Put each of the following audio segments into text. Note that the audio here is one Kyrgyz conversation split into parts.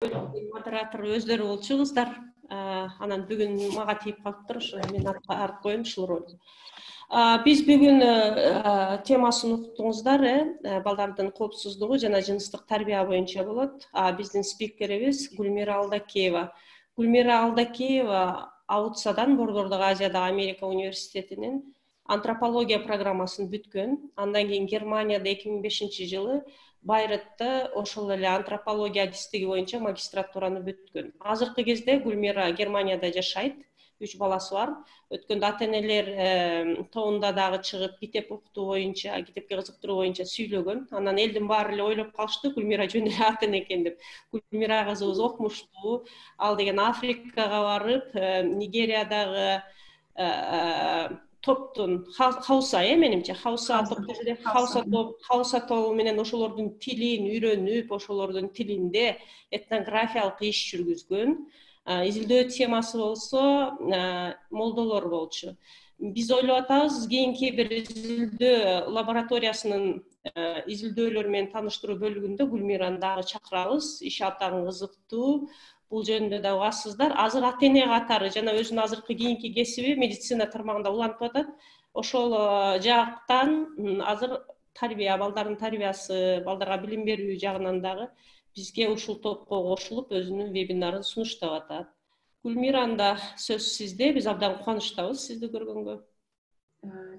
модератор өздері болчу кыздар. Анан бүгүн мага тийип калыптыр, ошо мен артып коем ушул ролду. Биз бүгүн темасын уктуңуздар, балдардын коопсуздугу жана жыныстык тарбия боюнча болот. Биздин спикерибиз Гүлмира Алдакеева. Гүлмира Алдакеева Аутсадан, Борбордук Азиядагы Америка университетинин антропология программасын бүткөн. Андан кийин Германияда 2005-жылы Байрытта ошол эле антропология адистиги боюнча магистратураны бүткөн. Азыркы кезде Гүлмира Германияда жашайт, 3 баласы бар. Өткөндө ата-энелер тобунда дагы чыгып, китеп окутуу боюнча, китепке кызыктыруу боюнча сүйлөгөн. Анан элдин баары эле ойлоп калышты, Гүлмира жөн эле ата-эне экен деп. Гүлмира кызыбыз окумуштуу, ал деген Африкага барып, Нигериядагы топтун Хауса, менимче Хауса тобу менен ошолордун тилин үйрөнүп, ошолордун тилинде этнографиялык иш жүргүзгөн. Изилдөө темасы болсо молдолор болчу. Биз ойлоп атабыз, кийинки бир изилдөө лабораториясынын изилдөөлөрү менен тааныштыруу бөлүгүндө Гүлмираны дагы чакырабыз. Иш атаң кызыктуу. Бул жөнүндө да угасыздар. Азыр ата-эне катары жана өзүнүн азыркы кийинки кесиби медицина тармагында улантып атат. Ошол жактан азыр тарбия, балдардын тарбиясы, балдарга билим берүү жагынан дагы бизге ушул топко кошулуп, өзүнүн вебинарын сунуштап атат. Гүлмиранда сөз сизде. Биз абдан кубанычтабыз сизди көргөнгө.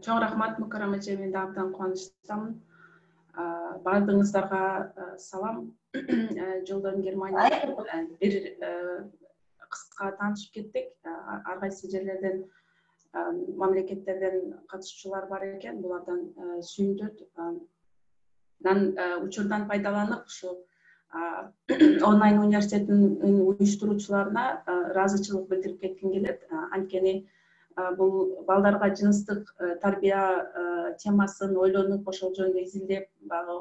Чоң рахмат Мукарам эже, мен да абдан кубанычтамын. Баардыгыңыздарга салам. Жолдон Германияда бир кыска таанышып кеттик. Ар кайсы жерлерден, мамлекеттерден катышуучулар бар экен. Булардан сүйүндүт. Анан учурдан пайдаланып, ушу онлайн университетинин уюштуруучуларына ыраазычылык билдирип кетким келет. Анткени бул балдарга жыныстык тарбия темасын ойлонуп, ошол жөнүндө изилдеп, багы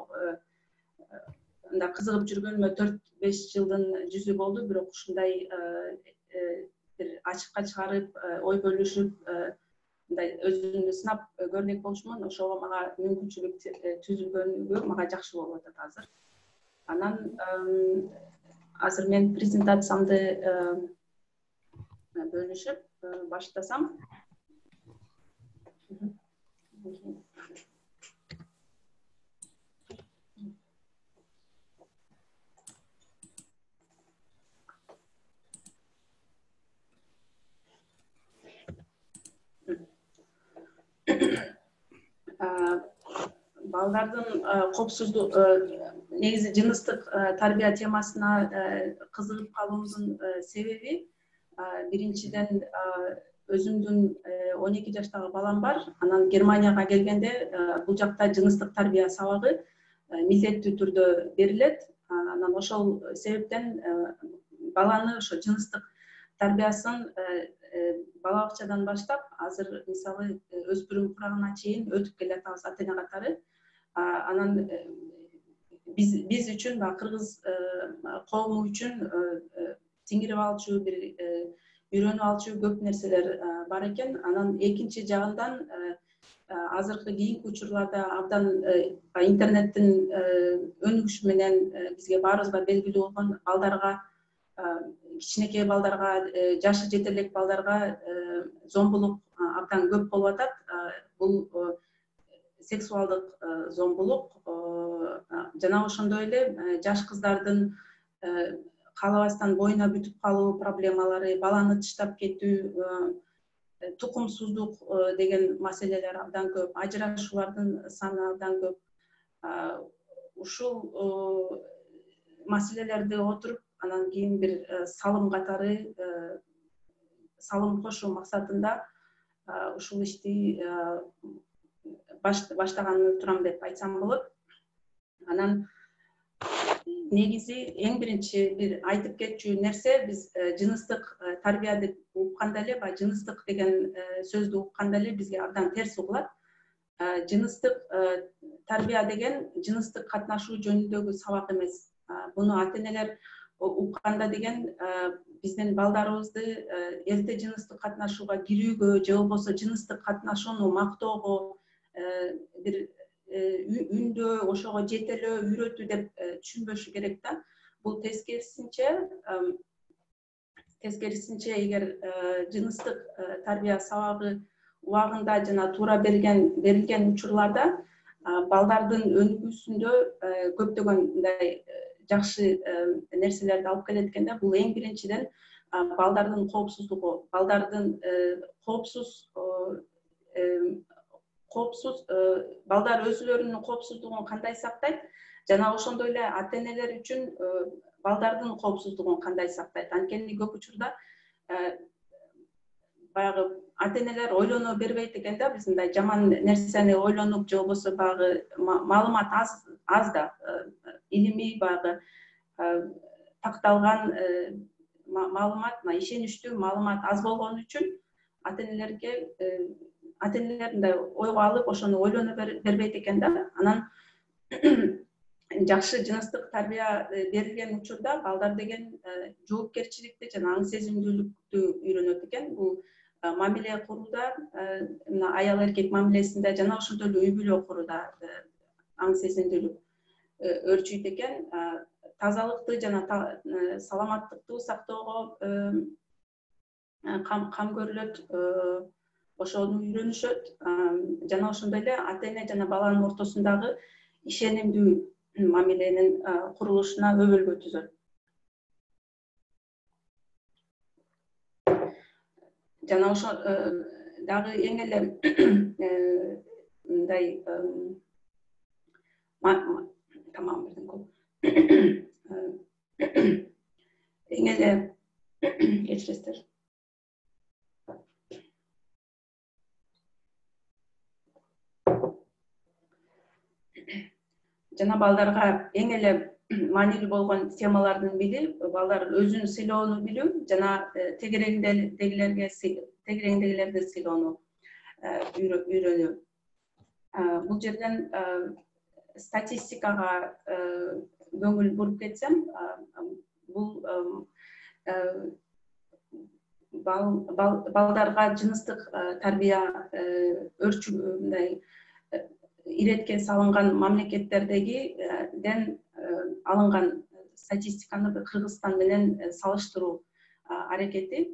анда кызыгып жүргөнүмө 4-5 жылдын жүзү болду. Бирок ушундай бир ачыкка чыгарып, ой бөлүшүп, мындай өзүмдү сынап көрмөк болчумун. Ошого мага мүмкүнчүлүк түзүлгөнгө мага жакшы болуп атат азыр. Анан азыр мен презентациямды бөлүшүп баштасам. Балдардын коопсуздук, негизи жыныстык тарбия темасына кызыгып калуумдун себеби, биринчиден өзүмдүн 12 жаштагы балам бар. Анан Германияга келгенде бул жакта жыныстык тарбия сабагы милдеттүү түрдө берилет. Анан ошол себептен баланы ошо жыныстык тарбиясын бала бакчадан баштап, азыр мисалы өспүрүм курагына чейин өтүп келатабыз ата-эне катары. Анан биз үчүн, кыргыз коому үчүн сиңирип алчу, бир үйрөнүп алчу көп нерселер бар экен. Анан экинчи жагынан азыркы кийинки учурларда абдан интернеттин өнүгүшү менен бизге баарыбызга белгилүү болгон балдарга, кичинекей балдарга, жашы жете элек балдарга зомбулук абдан көп болуп атат. Бул сексуалдык зомбулук жана ошондой эле жаш кыздардын каалабастан боюна бүтүп калуу проблемалары, баланы тыштап кетүү, тукумсуздук деген маселелер абдан көп, ажырашуулардын саны абдан көп. Ушул маселелерди отуруп, анан кийин бир салым катары, салым кошуу максатында ушул ишти баштаганын турам деп айтсам болот. Анан негизи эң биринчи бир айтып кетчү нерсе, биз жыныстык тарбия деп укканда эле, жыныстык деген сөздү укканда эле бизге абдан терс угулат. Жыныстык тарбия деген жыныстык катнашуу жөнүндөгү сабак эмес. Буну ата-энелер укканда деген биздин балдарыбызды эрте жыныстык катнашууга кирүүгө же болбосо жыныстык катнашууну мактоого, бир үндөө ошого жетелөө, үйрөтүү деп түшүнбөшү керек да. бул тескерисинче эгер жыныстык тарбия сабагы убагында жана туура берилген учурларда балдардын өнүгүүсүндө көптөгөн мындай жакшы нерселерди алып келет экен да. Бул эң биринчиден балдардын коопсуздугу, балдардын коопсуз балдар өзүлөрүнүн коопсуздугун кандай сактайт жана ошондой эле ата-энелер үчүн балдардын коопсуздугун кандай сактайт. Анткени көп учурда баягы ата-энелер ойлоно бербейт экен да, биз мындай жаман нерсени ойлонуп же болбосо баягы маалымат аз да, илимий баягы такталган маалымат, ишеничтүү маалымат аз болгон үчүн ата-энелер мындай ойго алып ошону ойлоно бербейт экен да. Анан жакшы жыныстык тарбия берилген учурда балдар деген жоопкерчиликти жана аң сезимдүүлүктү үйрөнөт экен. Бул мамиле курууда, аял эркек мамилесинде жана ошондой эле үй бүлө курууда аң сезимдүүлүк өрчүйт экен. Тазалыкты жана саламаттыкты сактоого кам көрүлөт, ошону үйрөнүшөт жана ошондой эле ата-эне жана баланын ортосундагы ишенимдүү мамиленин курулушуна өбөлгө түзөт. Жана ошо дагы эң эле мындай тамам бердим го. Эң эле кечиресиздер. Жана балдарга эң эле маанилүү болгон темалардын бири балдар өзүн сыйлоону билүү жана тегерегиндегилерди сыйлоону үйрөнүү. Бул жерден статистикага көңүл буруп кетсем, бул балдарга жыныстык тарбия мындай иретке салынган мамлекеттерден алынган статистиканы Кыргызстан менен салыштыруу аракети.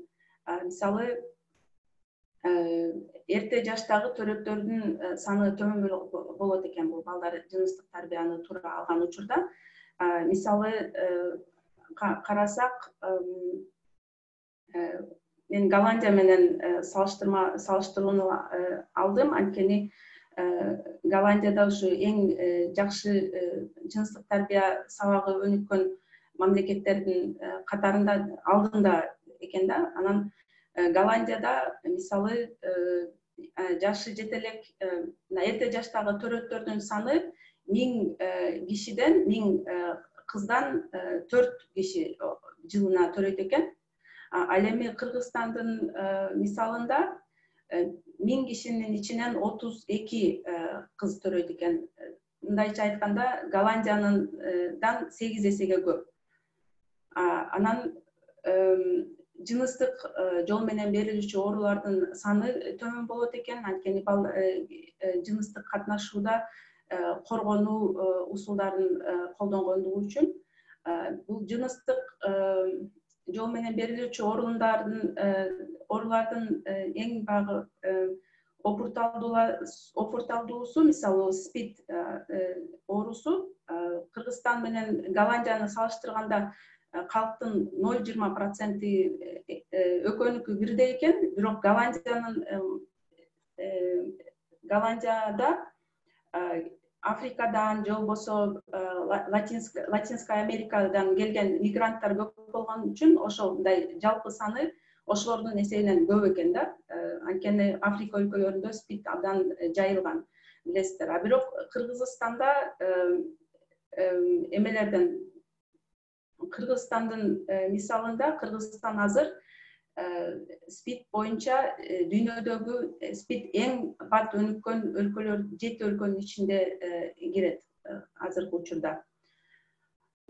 Мисалы, эрте жаштагы төрөттөрдүн саны төмөн болот экен бул балдар жыныстык тарбияны туура алган учурда. Мисалы карасак, мен Голландия менен салыштырууну алдым, анткени Голландияда ушу эң жакшы жыныстык тарбия сабагы өнүккөн мамлекеттердин катарында алдында экен да. Анан Голландияда мисалы жашы жете элек эрте жаштагы төрөттөрдүн саны 1000 кишиден 1000 кыздан 4 киши жылына төрөйт экен. Ал эми Кыргызстандын мисалында 1000 кишинин ичинен 32 кыз төрөйт экен. Мындайча айтканда, Голландияндан 8 эсеге көп. Анан жыныстык жол менен берилүүчү оорулардын саны төмөн болот экен, анткени жыныстык катнашууда коргонуу усулдарын колдонгондугу үчүн бул жыныстык жол менен берилүүчү оорулардын эң багы опурталдуусу, мисалы СПИД оорусу Кыргызстан менен Голландияны салыштырганда калктын 0,20% экөөнүкү бирдей экен, бирок Голландияда Африкадан же болбосо Латинская Америкадан келген мигранттар көп болгон үчүн ошондой жалпы саны ошолордун эсебинен көп экен да. Анткени Африка өлкөлөрүндө СПИД абдан жайылган, билесиздер. А бирок Кыргызстанда Кыргызстандын мисалында Кыргызстан азыр СПИД боюнча дүйнөдөгү СПИД эң бат өнүккөн өлкөлөр 7 өлкөнүн ичинде кирет азыркы учурда.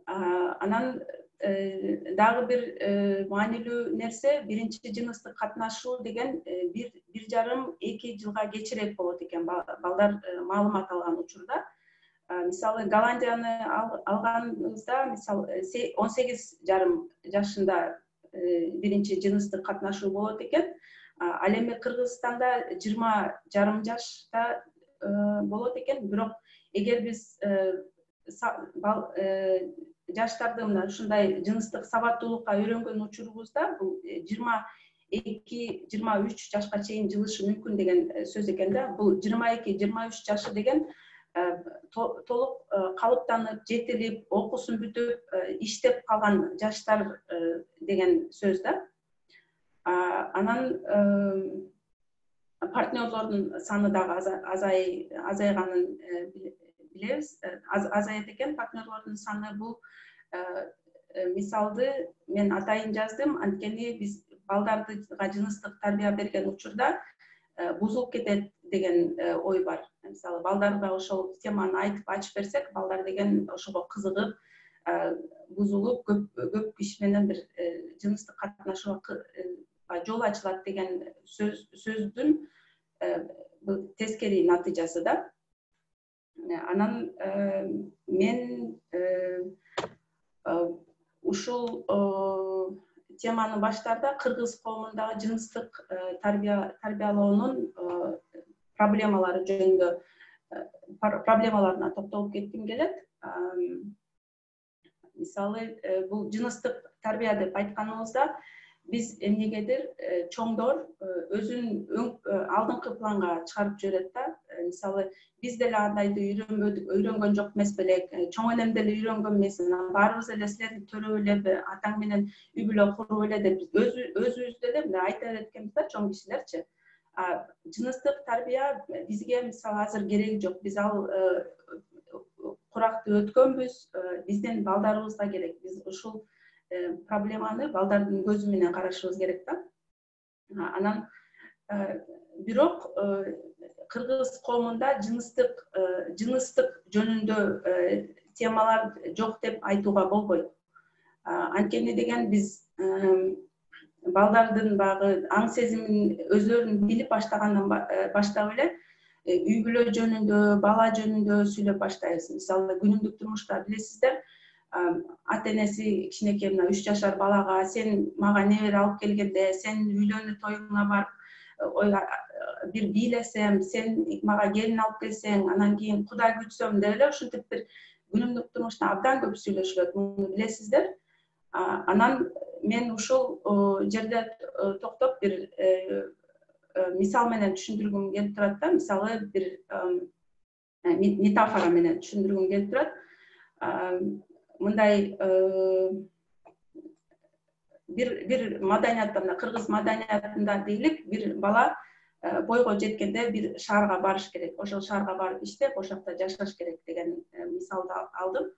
Анан дагы бир маанилүү нерсе, биринчи жыныстык катнашуу деген 1,5-2 жылга кечирээк болот экен балдар маалымат алган учурда. Мисалы Голландияны алганыбызда, мисалы 18,5 жашында биринчи жыныстык катнашуу болот экен. Ал эми Кыргызстанда 20,5 жашта болот экен. Бирок эгер биз жаштарды мына ушундай жыныстык сабаттуулукка үйрөнгөн учурубузда бул 22-23 жашка чейин жылышы мүмкүн деген сөз экен да. Бул 22-23 жашы деген толук калыптанып, жетилип, окуусун бүтүп, иштеп калган жаштар деген сөз да. Анан партнерлордун саны дагы азайганын билебиз. Азайат экен партнерлордун саны. Бул мисалды мен атайын жаздым, анткени биз балдарга жыныстык тарбия берген учурда бузулуп кетет деген ой бар. Мисалы балдарга ошол теманы айтып ачып берсек, балдар деген ошого кызыгып, бузулуп көп киши менен бир жыныстык катнашууга жол ачылат деген сөздүн тескери натыйжасы да. Анан мен ушул теманы баштарда кыргыз коомундагы жыныстык тарбиялоонун проблемалары жөнүндө проблемаларына токтолуп кетким келет. Мисалы бул жыныстык тарбия деп айтканыбызда биз эмнегедир чоңдор өзүн алдыңкы планга чыгарып жиберет да. Мисалы биз деле андайды үйрөнгөн жок эмес белек, чоң энем деле үйрөнгөн эмес, баарыбыз эле силерди төрөп эле, атаң менен үй бүлө куруп эле деп өзүбүздө эле мындай айта береткенбиз да, чоң кишилерчи. Жыныстык тарбия бизге мисалы азыр кереги жок. Биз ал куракты өткөнбүз, биздин балдарыбызга керек. Биз ушул проблеманы балдардын көзү менен карашыбыз керек да. Анан бирок кыргыз коомунда жыныстык жөнүндө темалар жок деп айтууга болбойт. Анткени деген биз балдардын багы аң сезимин өзлөрүн билип баштагандан баштап эле үй бүлө жөнүндө, бала жөнүндө сүйлөп баштайбыз. Мисалы күнүмдүк турмушта билесиздер, ата-энеси кичинекей мына 3 жашар балага сен мага небере алып келгенде, сен үйлөнүү тоюңа барып бир бийлесем, сен мага келин алып келсең, анан кийин кудай күтсөм деп эле ушинтип бир күнүмдүк турмушта абдан көп сүйлөшүлөт, муну билесиздер. Анан мен ушул жерде токтоп бир мисал менен түшүндүргүм келип турат да. Мисалы бир метафора менен түшүндүргүм келип турат. Мындай бир маданиятта, кыргыз маданиятында дейлик, бир бала бойго жеткенде бир шаарга барыш керек. Ошол шаарга барып иштеп, ошол жакта жашаш керек деген мисалды алдым.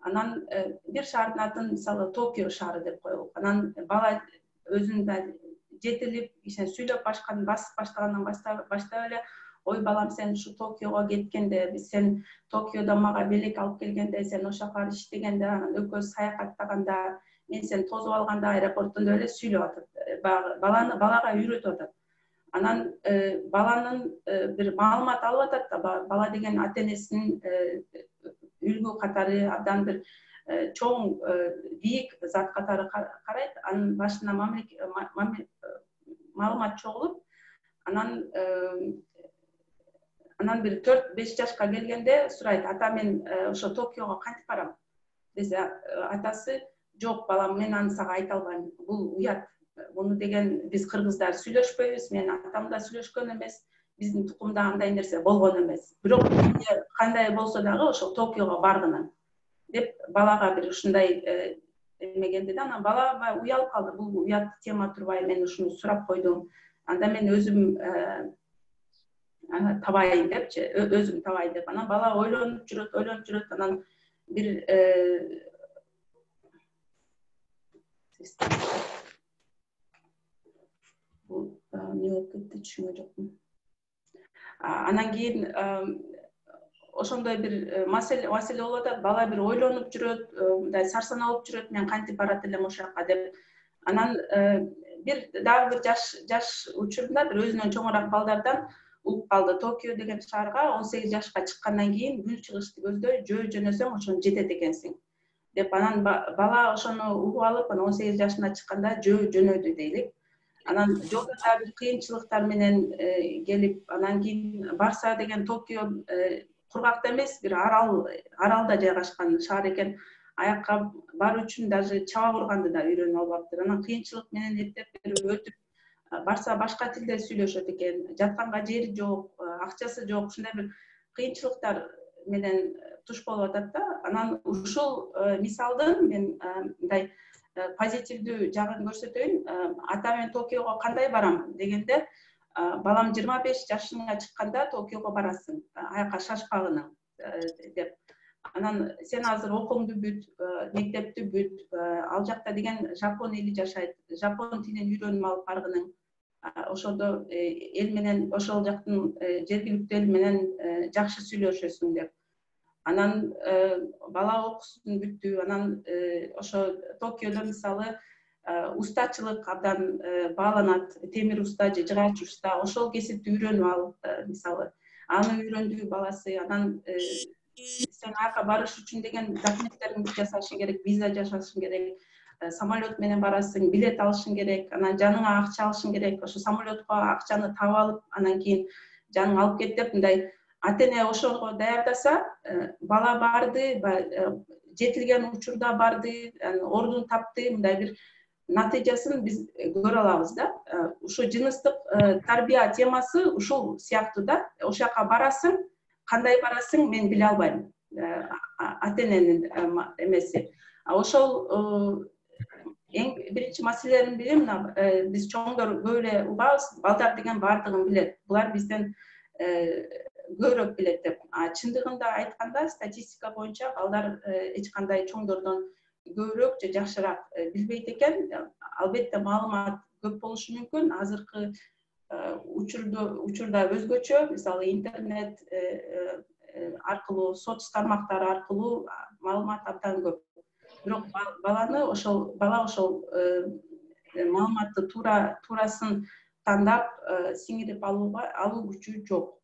Анан бир шаардын атын мисалы Токио шаары деп коелук. Анан бала өзүн жетилип, сүйлөп баштагандан баштап эле, ой балам, сен ушу Токиого кеткенде, сен Токиодо мага белек алып келгенде, сен ошол жака иштегенде, анан экөөбүз саякаттаганда, мен сен тозуп алганда аэропорттон эле сүйлөп атат. Балага үйрөтүп атат. Анан баланын бир маалымат алып атат да, бала деген ата-энесинин үлгү катары абдан бир чоң бийик зат катары карайт. Анын башына маалымат чогулуп, анан бир 4-5 жашка келгенде сурайт: ата, мен ошо Токиого кантип барам? Десе, атасы: жок балам, мен аны сага айта албайм, бул уят. Муну деген биз кыргыздар сүйлөшпөйбүз, мен атам да сүйлөшкөн эмес, биздин тукумда андай нерсе болгон эмес. Бирок кандай болсо дагы ошол Токиого баргынын деп балага бир ушундай эме келди да. Анан бала уялып калды. Бул уят тема турбай, мен ушуну сурап койдум. Анда мен өзүм табайын депчи, өзүм табайын деп. Анан бала ойлонуп жүрөт, анан бир бул эмне болуп кетти, түшүнгөн жокмун. Анан кийин ошондой бир маселе болуп атат. Бала бир ойлонуп жүрөт, мындай сарсана болуп жүрөт, мен кантип барат элем ошол жака деп. Анан бир дагы бир жаш учурунда бир өзүнөн чоңураак балдардан угуп калды. Токио деген шаарга 18 жашка чыккандан кийин күн чыгышты көздөй жөнөсөң ошону жетет экенсиң деп, анан бала ошону угуп алып, анан 18 жашына чыкканда жөнөдү дейли. Анан жолдо да бир кыйынчылыктар менен келип, анан кийин Барса деген Токио кургакта эмес, бир аралда жайгашкан шаар экен. Аякка баруу үчүн даже чаба урганды да үйрөнүп албаптыр. Анан кыйынчылык менен эптеп өтүп Барса башка тилде сүйлөшөт экен, жатканга жери жок, акчасы жок, ушундай бир кыйынчылыктар менен туш болуп атат да. Анан ушул мисалдын мен мындай позитивдүү жагын көрсөтөйүн. Ата мен Токиого кандай барам дегенде, балам 25 жашына чыкканда Токиого барасың, аякка шашпагыны деп. Анан сен азыр окууңду бүт, мектепти бүт, ал жакта деген жапон эли жашайт, жапон тилин үйрөнүп алып баргының, ошондо эл менен, ошол жактын жергиликтүү эл менен жакшы сүйлөшөсүң деп. Анан бала окуусун бүттү, анан ошо Токиодо мисалы устачылык абдан бааланат, темир уста же жыгач уста, ошол кесипти үйрөнүп алып, мисалы аны үйрөндү баласы. Анан сен аяка барыш үчүн деген документтериңди жасашың керек, виза жасашың керек, самолет менен барасың, билет алышың керек, анан жаныңа акча алышың керек, ошо самолетко акчаны таап алып, анан кийин жаның алып кет деп, мындай ата-эне ошого даярдаса, бала барды, жетилген учурда барды, ордун тапты, мындай бир натыйжасын биз көрө алабыз да. Ушу жыныстык тарбия темасы ушул сыяктуу да. Ошол жака барасың, кандай барасың мен биле албайм. Ата-эненин эмеси. Ошол эң биринчи маселелердин бири мына биз чоңдор көп эле угабыз, балдар деген баардыгын билет. Булар бизден көбүрөөк билет деп. Чындыгында айтканда статистика боюнча балдар эч кандай чоңдордон көбүрөөк же жакшыраак билбейт экен. Албетте маалымат көп болушу мүмкүн. Азыркы учурда өзгөчө, мисалы интернет аркылуу, соц тармактары аркылуу маалымат абдан көп. Бирок бала ошол маалыматты туурасын тандап сиңирип алуу күчү жок.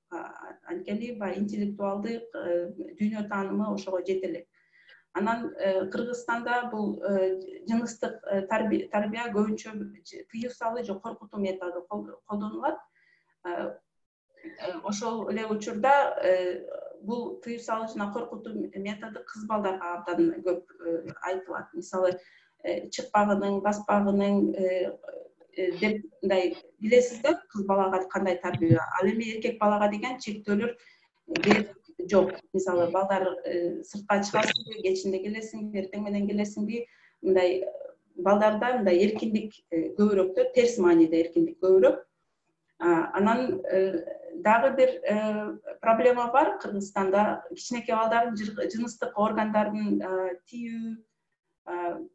Анткени интеллектуалдык дүйнө таанымы ошого жете элек. Анан Кыргызстанда бул жыныстык тарбия көбүнчө тыюу салуу же коркутуу методу колдонулат. Ошол эле учурда бул тыюу салуу жана коркутуу методу кыз балдарга абдан көп айтылат. Мисалы, чыкпагының, баспагының деп мындай билесиздер, кыз балага кандай тарбия. Ал эми эркек балага деген чектөөлөр жок. Мисалы, балдар сыртка чыгасыңбы, кечинде келесиңби, эртең менен келесиңби, мындай балдарда мындай эркиндик көбүрөөк да, терс мааниде эркиндик көбүрөөк. Анан дагы бир проблема бар Кыргызстанда. Кичинекей балдардын жыныстык органдарын тийүү,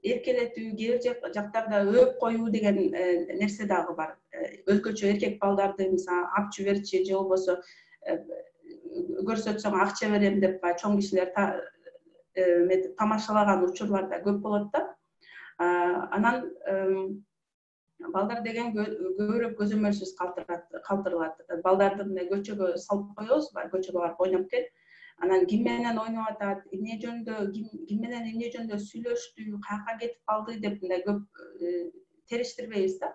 эркелетүү, кээ бир жактарда өөп коюу деген нерсе дагы бар. Өзгөчө эркек балдарды мисалы ап жиберчи же болбосо көрсөтсөң акча берем деп чоң кишилер тамашалаган учурлар да көп болот да. Анан балдар деген көбүрөөк көзөмөлсүз калтырылат. Балдарды мындай көчөгө салып коебуз, көчөгө барып ойноп кел. Анан ким менен ойноп атат, эмне жөнүндө, ким менен эмне жөнүндө сүйлөштү, каяка кетип калды деп мындай көп териштирбейбиз да.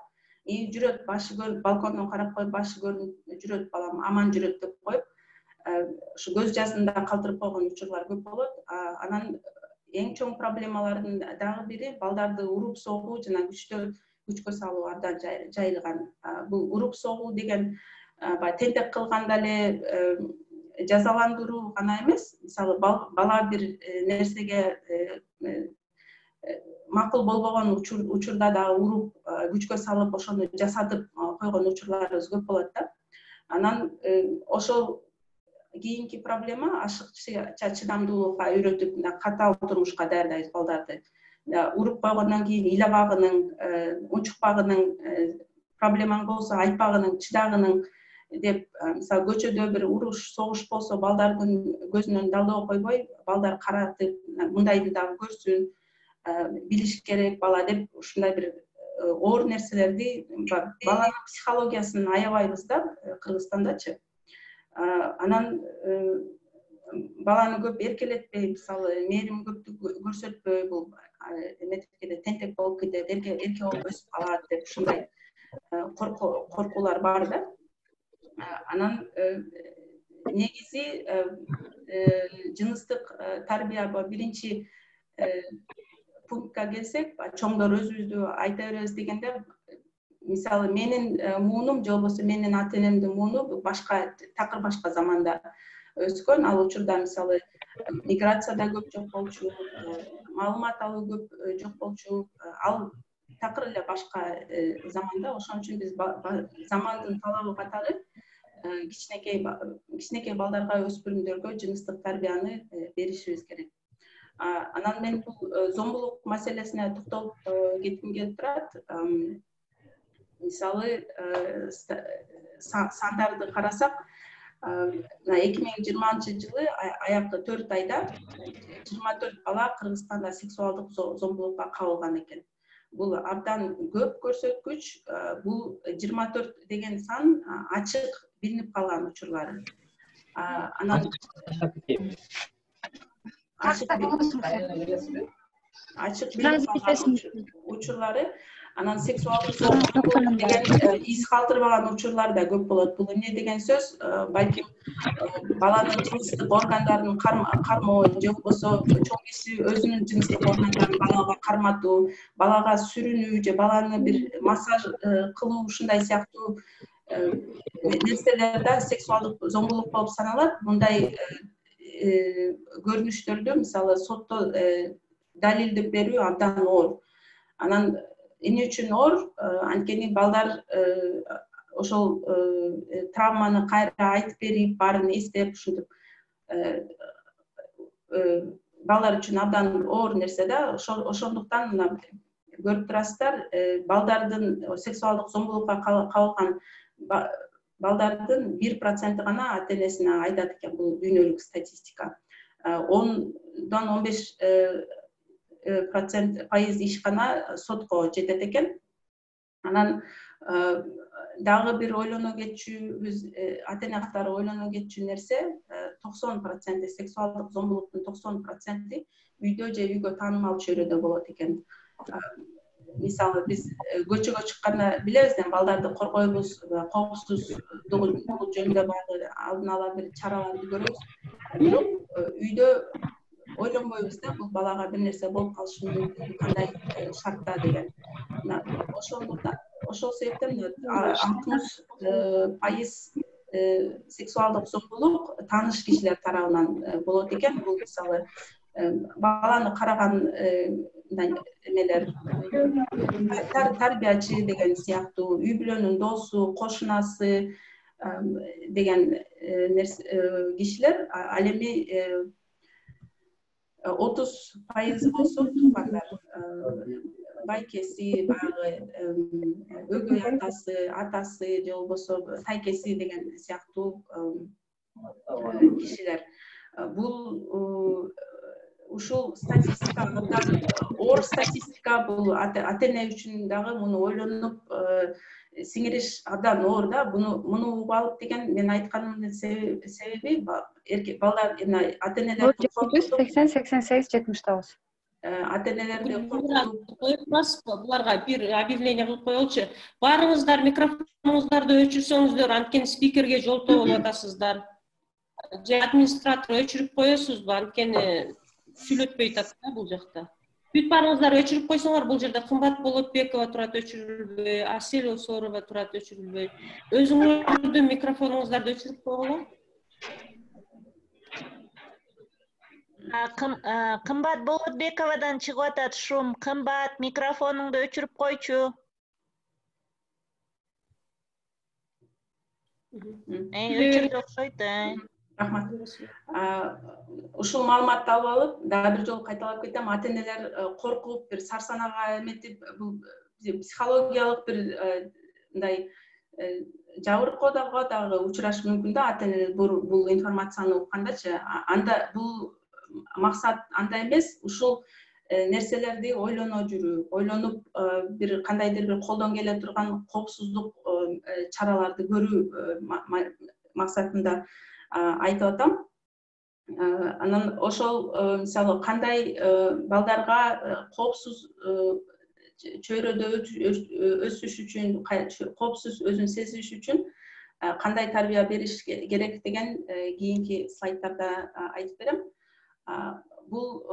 Жүрөт, башы көрүнүп, балкондон карап коюп, башы көрүнүп жүрөт, балам аман жүрөт деп коюп, ушу көз жасында калтырып койгон учурлар көп болот. Анан эң чоң проблемалардын дагы бири балдарды уруп согуу жана күчкө салуу абдан жайылган. Бул уруп согуу деген тентек кылганда эле жазаландыруу гана эмес, мисалы бала бир нерсеге макул болбогон учурда дагы уруп, күчкө салып, ошону жасатып койгон учурларыбыз көп болот да. Анан ошол кийинки проблема ашыкча чыдамдуулукка үйрөтүп, катаал турмушка даярдайбыз балдарды. Уруп койгондон кийин ыйламагының, унчукпагының, проблемаң болсо айтпагының, чыдагының деп, мисалы көчөдө бир уруш, согуш болсо балдардын көзүнөн далдоо койбой, балдар каратып, мындайды дагы көрсүн, билиш керек бала деп, ушундай бир оор нерселерди, баланын психологиясын аябайбыз да Кыргызстандачы. Анан баланы көп эркелетпей, мисалы, мээрим көптү көрсөтпөй, бул эметип кетет, тентек болуп кетет, эрке болуп өсүп калат деп ушундай коркуулар бар да. Анан негизи жыныстык тарбия биринчи пунктка келсек, чоңдор өзүбүздү айта беребиз дегенде, мисалы, менин муунум же болбосо менин ата-энемдин мууну башка, такыр башка заманда өскөн. Ал учурда мисалы миграцияда көп жок болчу, маалымат алуу көп жок болчу. Ал такыр эле башка заманда. Ошон үчүн биз замандын талабы катары кичинекей балдарга, өспүрүмдөргө жыныстык тарбияны беришибиз керек. Анан мен бул зомбулук маселесине токтолуп кетким келип турат. Мисалы, сандарды карасак, 2020-жылы аякы 4 айда 24 бала Кыргызстанда сексуалдык зомбулукка кабылган экен. Бул абдан көп көрсөткүч. Бул 24 деген сан ачык билинип калган учурлары. Анан ачык билинип калган учурлары. Анан сексуалдык зомбулук деген из калтырбаган учурлар да көп болот. Бул эмне деген сөз? Балким баланын жыныстык органдарын кармоо, же болбосо чоң киши өзүнүн жыныстык органдарын балага карматуу, балага сүрүнүү же баланы бир массаж кылуу, ушундай сыяктуу нерселер да сексуалдык зомбулук болуп саналат. Мындай көрүнүштөрдү мисалы сотто далилдеп берүү абдан оор. Анан эмне үчүн оор? Анткени балдар ошол травманы кайра айтып берип, баарын эстеп, ушинтип балдар үчүн абдан оор нерсе да. Ошондуктан мына көрүп турасыздар, балдардын сексуалдык зомбулукка кабылган балдардын 1% гана ата-энесине айтат экен. Бул дүйнөлүк статистика. 10-15% иш гана сотко жетет экен. Анан дагы бир ойлоно кетчүбүз, ата-эне катары ойлоно кетчү нерсе, 90% сексуалдык зомбулуктун 90% үйдө же үйгө таанымал чөйрөдө болот экен. Мисалы, биз көчөгө чыкканда билебиз, балдарды коргойбуз, коопсуздугу жөнүндө баягы алдын ала бир чараларды көрөбүз. Бирок үйдө ойлонбойбуз да, бул балага бир нерсе болуп калышы мүмкүн, кандай шартта деген. Ошол себептен 60% сексуалдык зомбулук тааныш кишилер тарабынан болот экен. Бул мисалы баланы караган эмелер, тарбиячы деген сыяктуу, үй бүлөнүн досу, кошунасы деген кишилер. Ал эми 30% болсо туккандар, байкеси, баягы өгөй атасы же болбосо тайкеси деген сыяктуу кишилер. Бул ушул статистика абдан оор статистика. Бул ата-эне үчүн дагы муну ойлонуп сиңириш абдан оор да. Муну угуп алып деген мен айтканымдын себеби балдар ата-энелер 80-88-79 ата-энелерди буларга бир объявление кылып коелучу. Барыңыздар микрофонуңуздарды өчүрсөңүздөр, анткени спикерге жолтоо болуп атасыздар. Же администратор өчүрүп коесузбу, анткени сүйлөтпөй атат да бул жакта. Бүт барыңыздар өчүрүп койсоңор, бул жерде Кымбат Болотбекова турат өчүрүлбөй, Асель Осорова турат өчүрүлбөй. Өзүңөрдүн микрофонуңуздарды өчүрүп койгула. Кымбат Болотбековадан чыгып атат шум. Кымбат, микрофонуңду өчүрүп койчу. Өчүрдү окшойт. Рахмат. Ушул маалыматты алып алып, дагы бир жолу кайталап кетем. Ата-энелер коркуп, бир сарсанага эметип, бул психологиялык бир мындай жабыркоого дагы учурашы мүмкүн да. Ата-энелер бул информацияны уккандачы. Анда бул максат анда эмес, ушул нерселерди ойлоно жүрүү, ойлонуп бир кандайдыр бир колдон келе турган коопсуздук чараларды көрүү максатында айтып атам. Анан ошол мисалы кандай балдарга коопсуз чөйрөдө өсүш үчүн, коопсуз өзүн сезиш үчүн кандай тарбия бериш керек деген кийинки слайдтарда айтып берем. Бул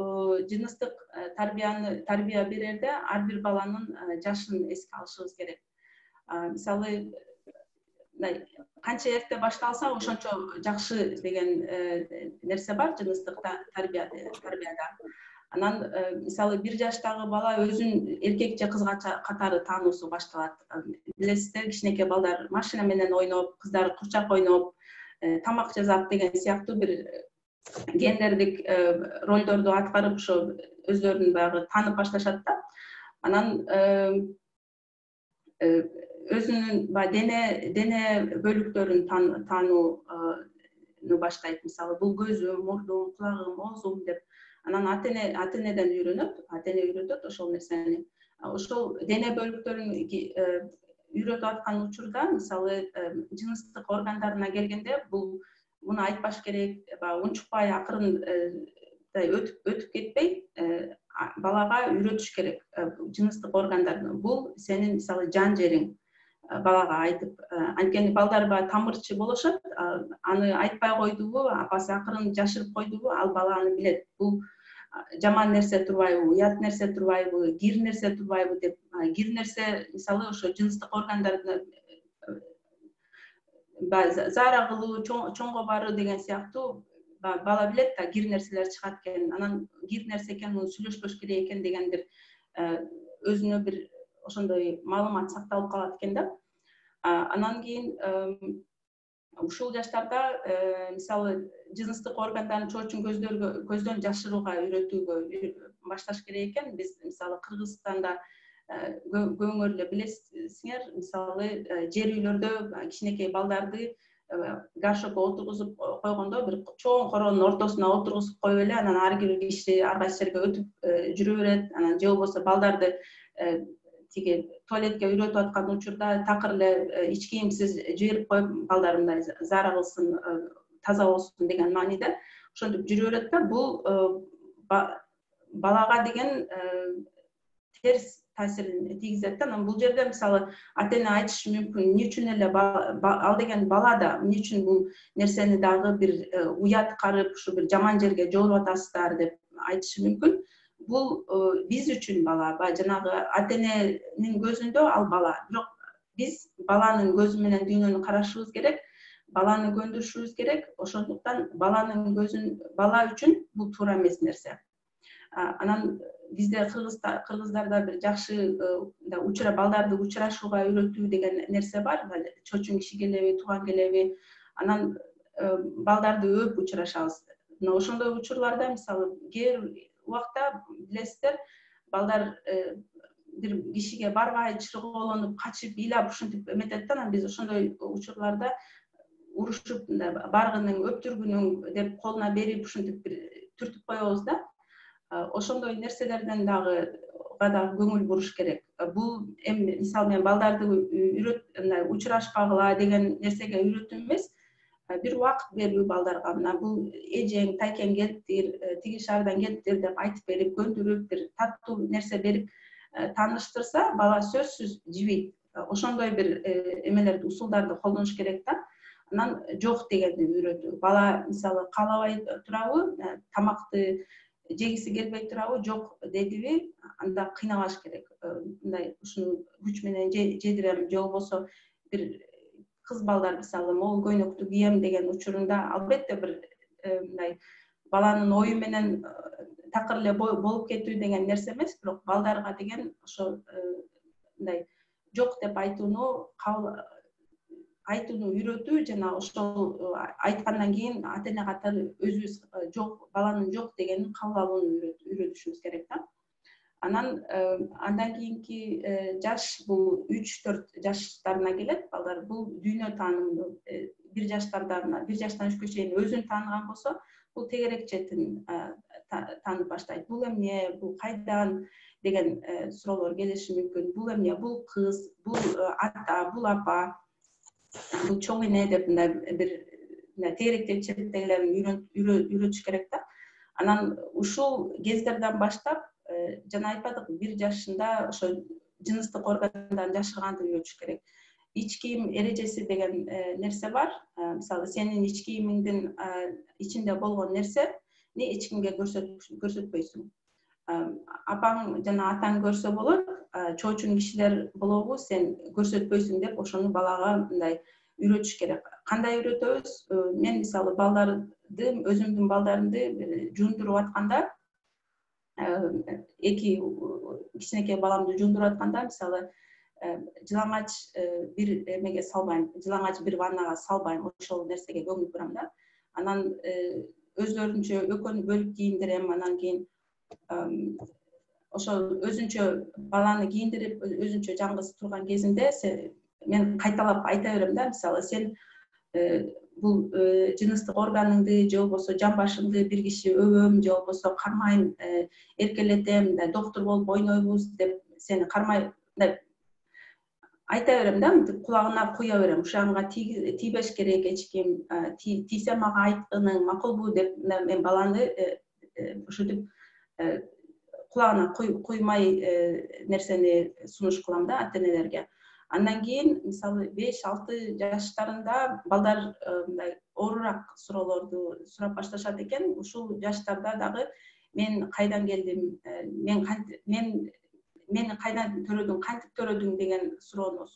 жыныстык тарбия берерде ар бир баланын жашын эске алышыбыз керек. Мисалы канча эрте башталса ошончо жакшы деген нерсе бар жыныстык тарбияда. Анан мисалы 1 жаштагы бала өзүн эркек же кызга катары таануусу башталат. Билесиздер, кичинекей балдар машина менен ойноп, кыздар курчак ойноп, тамак жасап деген сыяктуу бир гендердик ролдорду аткарып ошо өздөрүн баягы таанып башташат да. Анан өзүнүн дене бөлүктөрүн таанууну баштайт. Мисалы бул көзүм, мурдум, кулагым, оозум деп. Анан ата-энеден үйрөтөт ошол нерсени. Ошол дене бөлүктөрүн үйрөтүп аткан учурда, мисалы жыныстык органдарына келгенде, муну айтпаш керек, унчукпай акырын өтүп кетпей, балага үйрөтүш керек жыныстык органдарды. Бул сенин мисалы жан жериң, балага айтып. Анткени балдар тамырчы болушат, аны айтпай койдубу, апасы акырын жашырып койдубу, ал бала аны билет. Бул жаман нерсе турбайбы, уят нерсе турбайбы, кир нерсе турбайбы деп. Кир нерсе мисалы ошо жыныстык органдарды заара кылуу, чоңго баруу деген сыяктуу бала билет да, кир нерселер чыгат экен. Анан кир нерсе экен, муну сүйлөшпөш керек экен деген бир өзүнө бир ошондой маалымат сакталып калат экен да. Анан кийин ушул жаштарда мисалы жыныстык органдарын чоочун көздөн жашырууга үйрөтүүгө башташ керек экен. Биз мисалы Кыргызстанда көбүңөр эле билесиңер, мисалы жер үйлөрдө кичинекей балдарды горшокко отургузуп койгондо бир чоң коронун ортосуна отургузуп коюп эле, анан ар бир киши ар кайсы жерге өтүп жүрө берет. Анан же болбосо балдарды тиги туалетке үйрөтүп аткан учурда такыр эле эч кийимсиз жиберип коюп, балдар мындай заара кылсын, таза болсун деген мааниде ошентип жүрө берет да. Бул балага деген терс таасирин тийгизет да. Анан бул жерде мисалы ата-эне айтышы мүмкүн, эмне үчүн эле ал деген бала да, эмне үчүн бул нерсени дагы бир уят карып, ушу бир жаман жерге жолуп атасыздар деп айтышы мүмкүн. Бул биз үчүн бала, жанагы ата-эненин көзүндө ал бала. Бирок биз баланын көзү менен дүйнөнү карашыбыз керек, баланы көндүрүшүбүз керек. Ошондуктан баланын бала үчүн бул туура эмес нерсе. Анан бизде кыргыздарда бир жакшы балдарды учурашууга үйрөтүү деген нерсе бар. Чочун киши келеби, тууган келеби, анан балдарды өөп учурашабыз. Мына ошондой учурларда мисалы кээ убакта билесиздер, балдар бир кишиге барбай чырголонуп, качып, ыйлап ушинтип эметет да. Анан биз ошондой учурларда урушуп, баргының, өптүргүнүң деп колуна берип ушинтип бир түртүп коебуз да. Ошондой нерселерден дагы көңүл буруш керек. Бул эми мисалы мен балдарды учурашпагыла деген нерсеге үйрөтүү эмес, бир убакыт берүү балдарга. Мына бул эжең, тайкең келиптир, тиги шаардан келиптир деп айтып берип, көндүрүп, бир таттуу нерсе берип тааныштырса, бала сөзсүз жибейт. Ошондой бир эмелерди, усулдарды колдонуш керек да. Анан жок дегенди үйрөтүү. Бала мисалы каалабай турабы, тамакты жегиси келбей турабы, жок дедиби, анда кыйнабаш керек. Мындай ушуну күч менен жедирем, же болбосо бир кыз балдар мисалы могул көйнөктү кийем деген учурунда албетте бир мындай баланын ою менен такыр эле болуп кетүү деген нерсе эмес, бирок балдарга деген ошо мындай жок деп айтууну үйрөтүү жана ошол айткандан кийин ата-эне катары өзүбүз баланын жок дегенин кабыл алууну үйрөтүшүбүз керек да. Андан кийинки жаш бул 3-4 жаштарына келет балдар. Бул дүйнө таанымы 1 жаштан 3 чейин өзүн тааныган болсо, бул тегерек четин таанып баштайт. Бул эмне, бул кайдан деген суроолор келиши мүмкүн. Бул эмне, бул кыз, бул ата, бул апа. бул чоң эне деп мындай бир тегеректеп чиректегилерин үйрөтүш керек да. Анан ушул кездерден баштап жана айтпадык 1 жашында ошо жыныстык органдарын жашырганды үйрөтүш керек. İç kiyim erejesi деген нерсе бар. Мисалы, сенин ич кийимиңдин ичинде болгон нерсени эч кимге көрсөтпөйсүң. Апаң жана атаң көрсө болот, чоочун кишилер болобу, сен көрсөтпөйсүң деп ошону балага мындай үйрөтүш керек. Кандай үйрөтөбүз? Мен мисалы балдарды, өзүмдүн балдарымды жуундуруп атканда, эки кичинекей баламды жуундуруп атканда, мисалы, жылаңач бир эмеге салбайм, жылаңач бир ваннага салбайм, ошол нерсеге көңүл бурам да. Анан өзлөрүнчө экөөнү бөлүп кийиндирем, анан кийин ошол өзүнчө баланы кийиндирип, өзүнчө жалгыз турган кезинде мен кайталап айта берем да, мисалы, сен бул жыныстык органыңды же болбосо жан башыңды бир киши өбөм, же болбосо кармайм, эркелетем, доктор болуп ойнойбуз деп сени кармай айта берем да, кулагына куя берем. Ушанга тийбеш керек эч ким, тийсе мага айткының макулбу деп мен баланы ушинтип кулагына куймай нерсени сунуш кылам да ата-энелерге. Андан кийин мисалы 5-6 жаштарында балдар мындай оорураак суроолорду сурап башташат экен. Ушул жаштарда дагы мен кайдан келдим, мени кайдан төрөдүң, кантип төрөдүң деген суроону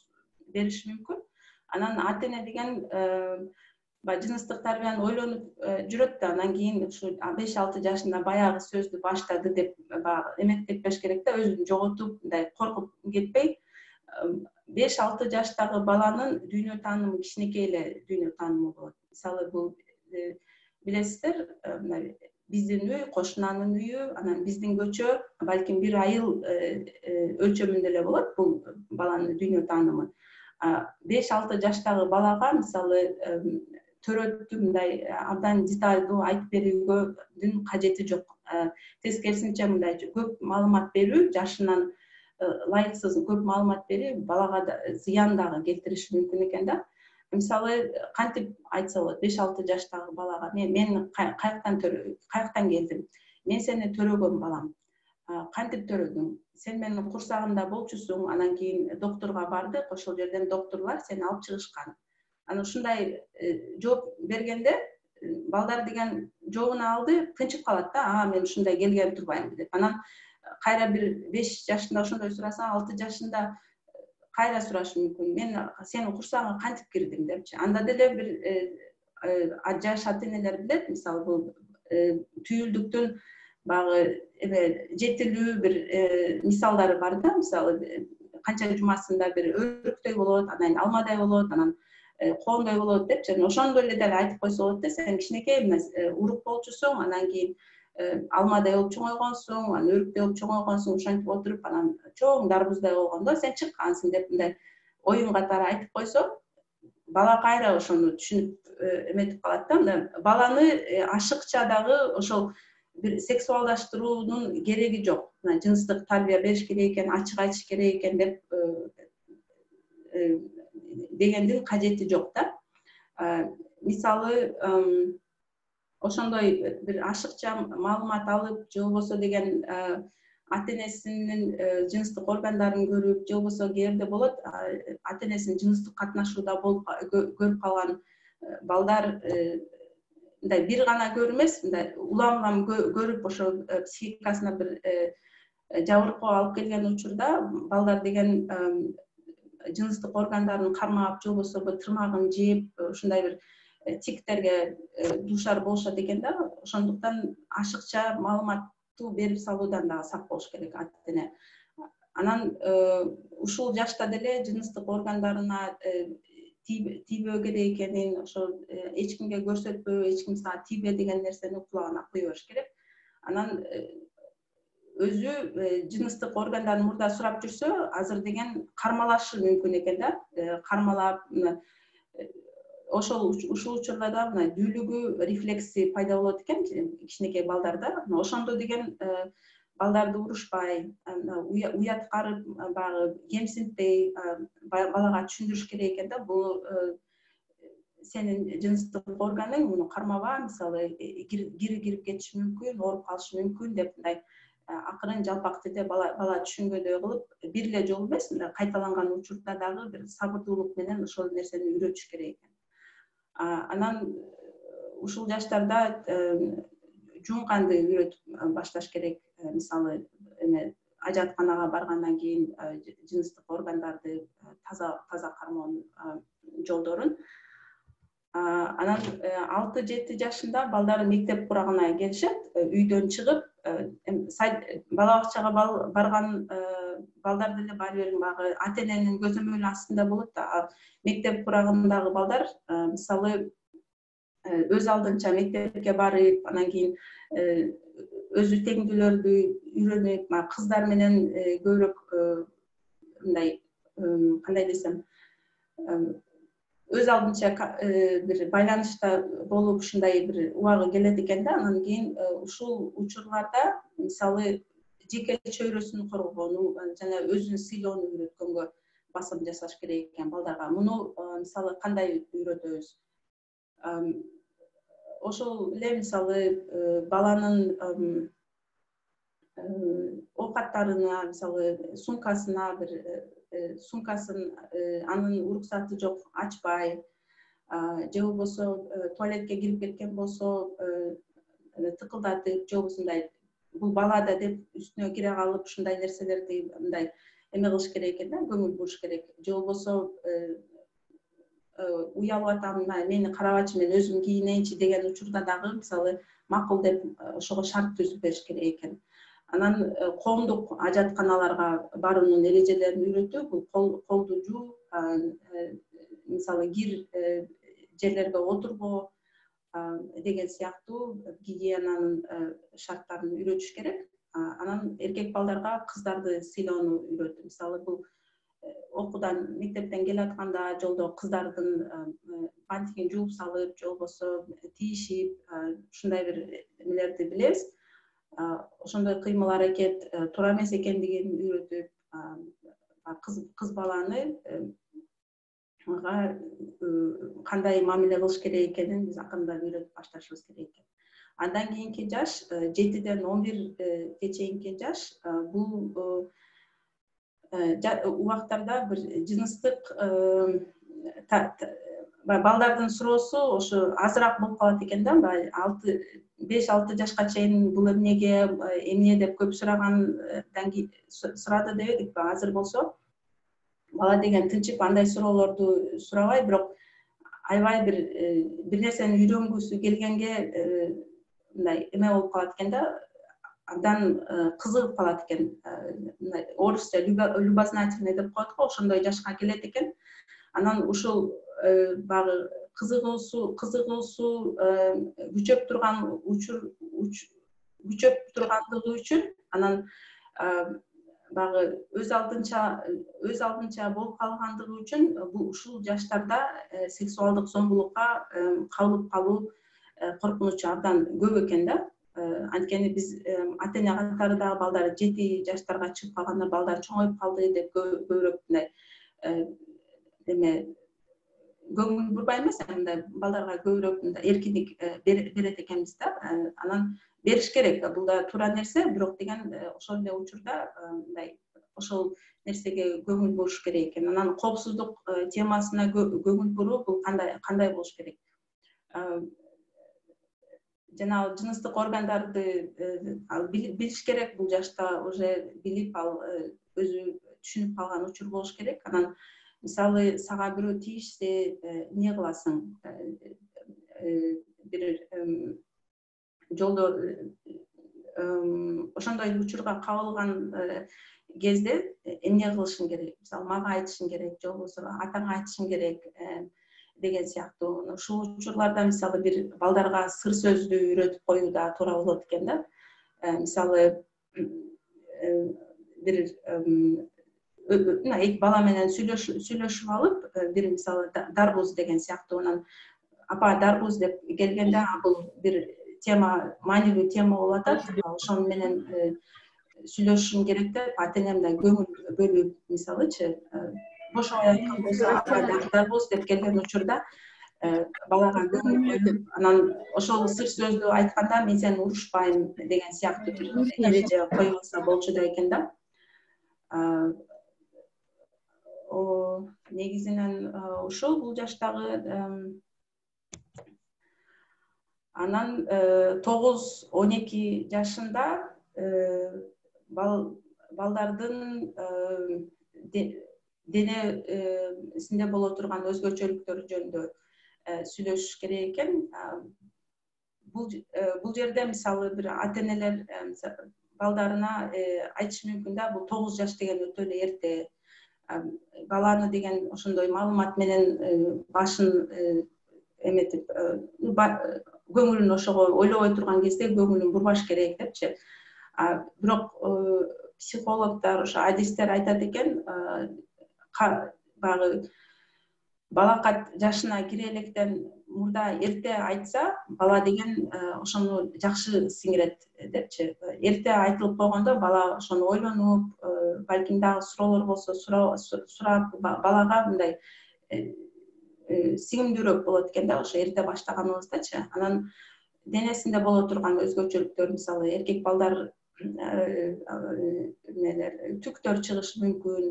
бериши мүмкүн. Анан ата-эне деген жыныстык тарбияны ойлонуп жүрөт да, анан кийин ушу 5-6 жашында баягы сөздү баштады деп эметпеш керек да, өзүн жоготуп, мындай коркуп кетпей, 5-6 жаштагы баланын дүйнө таанымы кичинекей эле дүйнө таанымы болот. Мисалы, бул билесиздер, биздин үй, кошунанын үйү, анан биздин көчө, балким бир айыл өлчөмүндө эле болот бул баланын дүйнө таанымы. 5-6 жаштагы балага мисалы төрөттү мындай абдан деталдуу айтып берүүгө кажети жок. Тескерисинче мындай көп маалымат берүү, жашынан ылайыксыз көп маалымат берүү балага зыян дагы келтириши мүмкүн экен да. Мисалы, кантип айтса болот 5-6 жаштагы балага, мен каяктан келдим, мен сени төрөгөм балам, кантип төрөдүң, сен менин курсагымда болчусуң, анан кийин докторго бардык, ошол жерден докторлор сени алып чыгышкан. Анан ушундай жооп бергенде балдар деген жообуна алды, тынчып калат да, мен ушундай келген турбайм деп. Анан кайра бир 5 жашында ошондой сураса, 6 жашында кайра сурашы мүмкүн, мен сенин курсагыңа кантип кирдим депчи. Анда деле бир жаш ата-энелер билет, мисалы, бул түйүлдүктүн багы жетилүү бир мисалдары бар да, мисалы, канча жумасында бир өрүктөй болот, анан алмадай болот, анан коондой болот депчи. Ошондой эле деле айтып койсо болот да, сен кичинекей эмес, урук болчусуң, анан кийин алмадай болуп чоңойгонсуң, анан өрүктөй болуп чоңойгонсуң, ошентип отуруп, анан чоң дарбуздай болгондо сен чыккансың деп мындай оюн катары айтып койсо, бала кайра ошону түшүнүп эметип калат да. Баланы ашыкча дагы ошол бир сексуалдаштыруунун кереги жок. Жыныстык тарбия бериш керек экен, ачык айтыш керек экен деп дегендин кажети жок да. Мисалы, ошондой бир ашыкча маалымат алып, же болбосо деген ата-энесинин жыныстык органдарын көрүп, же болбосо кээде болот, ата-энесинин жыныстык катнашууда болуп көрүп калган балдар мындай бир гана көрүү эмес, мындай улам көрүп, ошо психикасына бир жабыркоо алып келген учурда балдар деген жыныстык органдарын кармап, же болбосо тырмагын жеп, ушундай бир тиктерге дуушар болушат экен да. Ошондуктан ашыкча маалыматтуу берип салуудан дагы сак болуш керек ата-эне. Анан ушул жашта деле жыныстык органдарына тийбөө керек экенин, ошол эч кимге көрсөтпө, эч ким сага тийбе деген нерсени кулагына куя бериш керек. Анан өзү жыныстык органдарын мурда сурап жүрсө, азыр деген кармалашы мүмкүн экен да. Кармалап, ошол учурда да мына дүүлүгү рефлекси пайда болот экен кичинекей балдарда. Ошондо деген балдарды урушпай, уяткарып, баягы кемсинтпей балага түшүндүрүш керек экен да. Бул сенин жыныстык органың, муну кармаба, мисалы кирип кетиши мүмкүн, ооруп калышы мүмкүн деп мындай акырын жалпак тилде бала түшүнгөндөй кылып, бир эле жолу эмес, мындай кайталанган учурда дагы бир сабырдуулук менен ошол нерсени үйрөтүш керек экен. Анан ушул жаштарда жуунганды үйрөтүп башташ керек. Мисалы ажатканага баргандан кийин жыныстык органдарды таза кармоонун жолдорун. Анан 6-7 жашында балдар мектеп курагына келишет, үйдөн чыгып, бала бакчага барган балдар деле баары бир баягы ата-эненин көзөмөлү астында болот да. Мектеп курагындагы балдар мисалы өз алдынча мектепке барып, анан кийин өзү теңдүүлөрдү үйрөнүп, кыздар менен көбүрөөк мындай кандай десем, өз алдынча бир байланышта болуп, ушундай бир убагы келет экен да. Анан кийин ушул учурларда мисалы жеке чөйрөсүн коргоону жана өзүн сыйлоону үйрөткөнгө басым жасаш керек экен балдарга. Муну мисалы кандай үйрөтөбүз? Ошол эле мисалы баланын оокаттарына, мисалы сумкасына сумкасын анын уруксаты жок ачпай, же болбосо туалетке кирип кеткен болсо тыкылдатып, же болбосо мындай бул бала да деп үстүнө кире калып, ушундай нерселерди мындай эме кылыш керек экен да, көңүл буруш керек. Же болбосо уялып атам, мени карабачы, мен өзүм кийинейинчи деген учурда дагы мисалы макул деп ошого шарт түзүп бериш керек экен. Анан коомдук ажатканаларга баруунун эрежелерин үйрөтүү, бул колду жууп, мисалы кир жерлерге отурбоо деген сыяктуу гигиенанын шарттарын үйрөтүш керек. Анан эркек балдарга кыздарды сыйлоону үйрөтүү. Мисалы бул окуудан, мектептен келе атканда жолдо кыздардын бантигин жууп салып, же болбосо тийишип, ушундай бир эмелерди билебиз. Ошондой кыймыл аракет туура эмес экендигин үйрөтүп, кыз баланы кандай мамиле кылыш керек экенин биз акырындап үйрөтүп башташыбыз керек экен. Андан кийинки жаш 7-ден 11 чейинки жаш, бул убактарда бир жыныстык балдардын суроосу ошо азыраак болуп калат экен да. 5-6 жашка чейин бул эмне деп көп сурагандан кийин сурады дебедикпи? Азыр болсо бала деген тынчып андай суроолорду сурабай, бирок аябай бир нерсени үйрөнгүсү келгенге мындай эме болуп калат экен да, абдан кызыгып калат экен. Орусча любознательный деп коет го, ошондой жашка келет экен. Анан ушул багы кызыгуусу күчөп тургандыгы үчүн анан багы өз алдынча болуп калгандыгы үчүн ушул жаштарда сексуалдык зомбулукка кабылып калуу коркунучу абдан көп экен да. Анткени биз ата-эне катары дагы балдар 7 жаштарга чыгып калганда балдар чоңоюп калды деп көбүрөөк мындай эме көңүл бурбай эмес, мындай балдарга көбүрөөк эркиндик берет экенбиз да. Анан бериш керек. Бул да туура нерсе, бирок деген ошол эле учурда мындай ошол нерсеге көңүл буруш керек экен. Анан коопсуздук темасына көңүл буруу, бул кандай болуш керек? Жана жыныстык органдарды билиш керек. Бул жашта уже билип, ал өзү түшүнүп калган учур болуш керек. Анан мисалы сага бирөө тийишсе эмне кыласың? Бир жолдо ошондой учурга кабылган кезде эмне кылышың керек? Мисалы мага айтышың керек, же болбосо атаңа айтышың керек деген сыяктуу. Ушул учурларда мисалы бир балдарга сыр сөздү үйрөтүп коюу да туура болот экен да. Мисалы бир эки бала менен сүйлөшүп алып, бир мисалы дарбуз деген сыяктуу, анан апа дарбуз деп келгенде бул бир тема, маанилүү тема болуп атат. Ошону менен сүйлөшүшүм керек деп ата-энемден көңүл бөлүп, мисалычы бошой айткан болсо, апа дактар болсу деп келген учурда балага көңүл бөлүп, анан ошол сыр сөздү айтканда мен сени урушпайм деген сыяктуу бир эреже коюп алса болчу да экен да. Негизинен ушул бул жаштагы. Анан 9-12 жашында балдардын денесинде боло турган өзгөчөлүктөр жөнүндө сүйлөшүш керек экен. Бул жерде мисалы бир ата-энелер балдарына айтышы мүмкүн да, бул 9 жаш деген өтө эле эрте. Баланы деген ошондой маалымат менен башын эметип, көңүлүн ошого ойлобой турган кезде көңүлүн бурбаш керек депчи. Бирок психологдор, ошо адистер айтат экен, баягы балакат жашына кире электен мурда эрте айтса, бала деген ошону жакшы сиңирет депчи. Эрте айтылып койгондо бала ошону ойлонуп, балким дагы суроолор болсо сурап, балага мындай сиңимдүүрөөк болот экен да, ошо эрте баштаганыбыздачы. Анан денесинде боло турган өзгөчөлүктөр, мисалы эркек балдар түктөр чыгышы мүмкүн,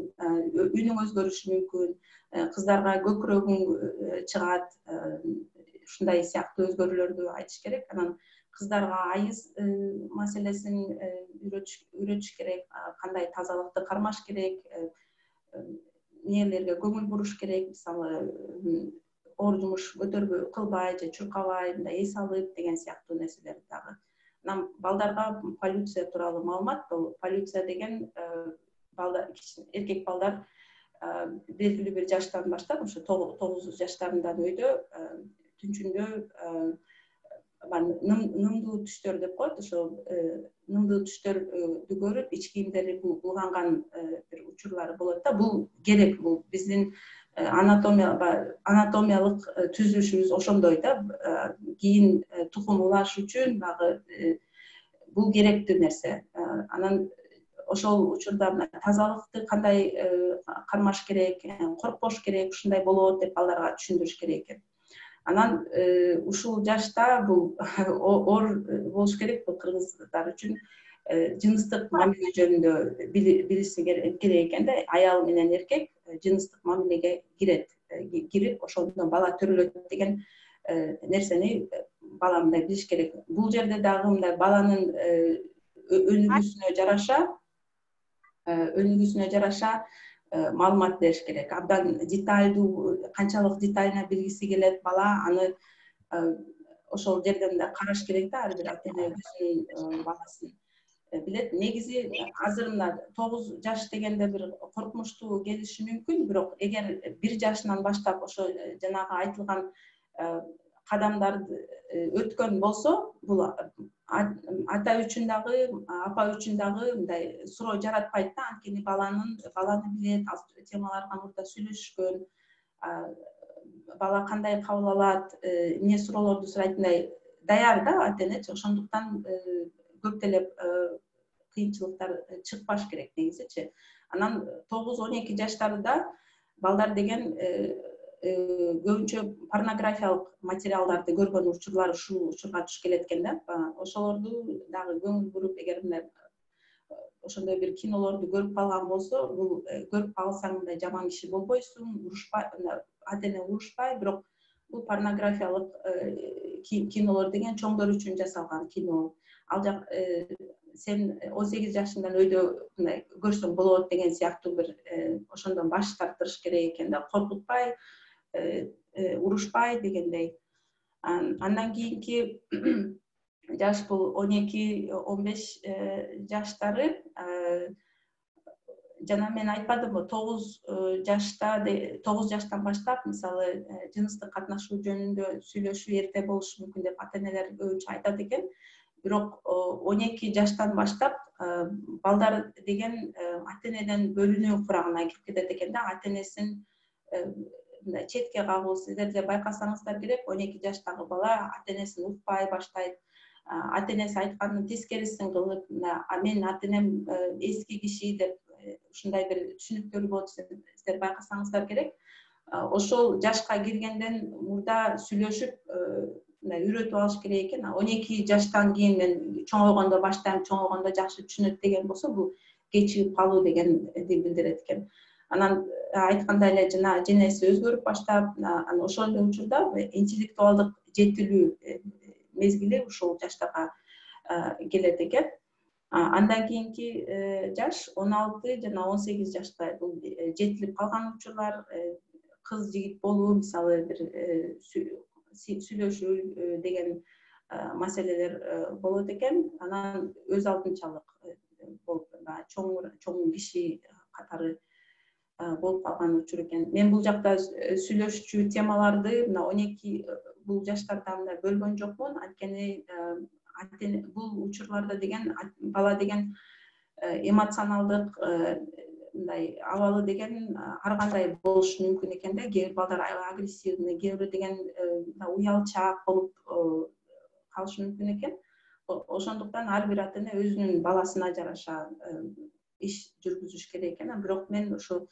үнүң өзгөрүшү мүмкүн, кыздарга көкүрөгүң чыгат, ушундай сыяктуу өзгөрүүлөрдү айтыш керек. Анан кыздарга айыз маселесин үйрөтүш керек, кандай тазалыкты кармаш керек, эмнелерге көңүл буруш керек, мисалы оор жумуш кылбай же чуркабай, мындай эс алып деген сыяктуу нерселер дагы. Анан балдарга полюция тууралуу маалымат, бул полюция деген эркек балдар белгилүү бир жаштан баштап, ошо 9 жаштарында өйдө түнчүндө нымдуу түштөр деп коет, ошо нымдуу түштөрдү көрүп, ич кийимдери булганган бир учурлары болот да. Бул керек, бул биздин анатомиялык түзүлүшүбүз ошондой да. Кийин тукум улаш үчүн багы бул керектүү нерсе. Анан ошол учурда тазалыкты кандай кармаш керек, коркпош керек, ушундай болот деп балдарга түшүндүрүш керек экен. Анан ушул жашта бул оор болуш керек, бул кыргыздар үчүн жыныстык мамиле жөнүндө билиши керек экен да. Аял менен эркек жыныстык мамилеге кирип, ошондон бала төрөлөт деген нерсени бала мындай билиш керек. Бул жерде дагы мындай баланын өнүгүүсүнө жараша маалымат бериш керек. Абдан деталдуу, канчалык деталына билгиси келет бала, аны ошол жерден да караш керек да, ар бир ата-эне өзүнүн баласын билет. Негизи азыр мына 9 жаш дегенде бир коркунучтуу келиши мүмкүн, бирок эгер 1 жашынан баштап ошо жанагы айтылган кадамдарды өткөн болсо, бул ата үчүн дагы, апа үчүн дагы мындай суроо жаратпайт да. Анткени баланы билет, ал темаларга мурда сүйлөшүшкөн, бала кандай кабыл алат, эмне суроолорду сурайт, мындай даяр да ата-энечи. Ошондуктан көп деле кыйынчылыктар чыкпаш керек негизичи. Анан 9-12 жаштарында балдар деген көбүнчө порнографиялык материалдарды көргөн учурлар ушул учурга туш келет экен да. Ошолорду дагы көңүл буруп, эгер мындай ошондой бир кинолорду көрүп калган болсо, бул көрүп калсаң мындай жаман киши болбойсуң, урушпай, ата-эне урушпай, бирок бул порнографиялык кинолор деген чоңдор үчүн жасалган кино. Ал жак сен 18 жашыңдан өйдө мындай көрсөң болот деген сыяктуу бир ошондон баш тартырыш керек экен да, коркутпай, урушпай дегендей. Андан кийинки жаш бул 12-15 жаштары. Жана мен айтпадымбы, 9 жаштан баштап мисалы жыныстык катнашуу жөнүндө сүйлөшүү эрте болушу мүмкүн деп ата-энелер көбүнчө айтат экен. Бирок 12 жаштан баштап балдар деген ата-энеден бөлүнүү курагына кирип кетет экен да. Ата-энесин мындай четке кагуу, сиздер де байкасаңыздар керек, 12 жаштагы бала ата-энесин укпай баштайт. ата-энеси айткандын тескерисин кылып, мен ата-энем эски киши деп ушундай бир түшүнүктөр болот, сиздер байкасаңыздар керек. Ошол жашка киргенден мурда сүйлөшүп үйрөтүп алыш керек экен. 12 жаштан кийин мен чоңойгондо баштайм, чоңойгондо жакшы түшүнөт деген болсо, бул кечигип калуу дегенди билдирет экен. Анан айткандай эле жана женеси өзгөрүп баштап, анан ошол эле учурда интеллектуалдык жетилүү мезгили ушул жаштарга келет экен. Андан кийинки жаш 16 жана 18 жашта бул жетилип калган учурлар, кыз жигит болуу, мисалы бир сүйлөшүү деген маселелер болот экен. Анан өз алдынчалык болуп, чоң киши катары болуп калган учур экен. Мен бул жакта сүйлөшчү темаларды 12 бул жаштардан да бөлгөн жокмун. Анткени бул учурларда деген бала деген эмоционалдык мындай абалы деген ар кандай болушу мүмкүн экен да. Кээ бир балдар агрессивный, кээ бир деген уялчаак болуп калышы мүмкүн экен. Ошондуктан ар бир ата-эне өзүнүн баласына жараша иш жүргүзүш керек экен. Бирок мен ошо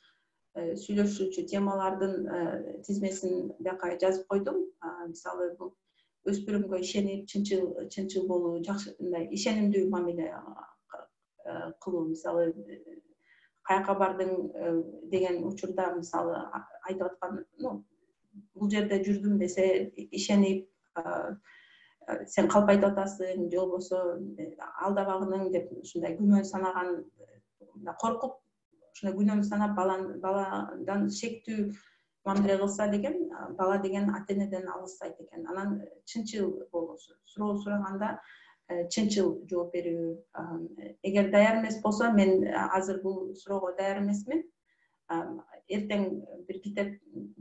сүйлөшүүчү темалардын тизмесин бияка жазып койдум. Мисалы бул өспүрүмгө ишенип, чынчыл болуу, жакшы мындай ишенимдүү мамиле кылуу. Мисалы каяка бардың деген учурда, мисалы айтып аткан, бул жерде жүрдүм десе ишенип, сен калп айтып атасың, же болбосо алдабагының деп ушундай күмөн санаган, коркуп ушундай күнөм санап баладан шектүү мамиле кылса деген, бала деген ата-энеден алыстайт экен. Анан чынчыл болуу, суроо сураганда чынчыл жооп берүү. Эгер даяр эмес болсо, мен азыр бул суроого даяр эмесмин. Эртең бир китепти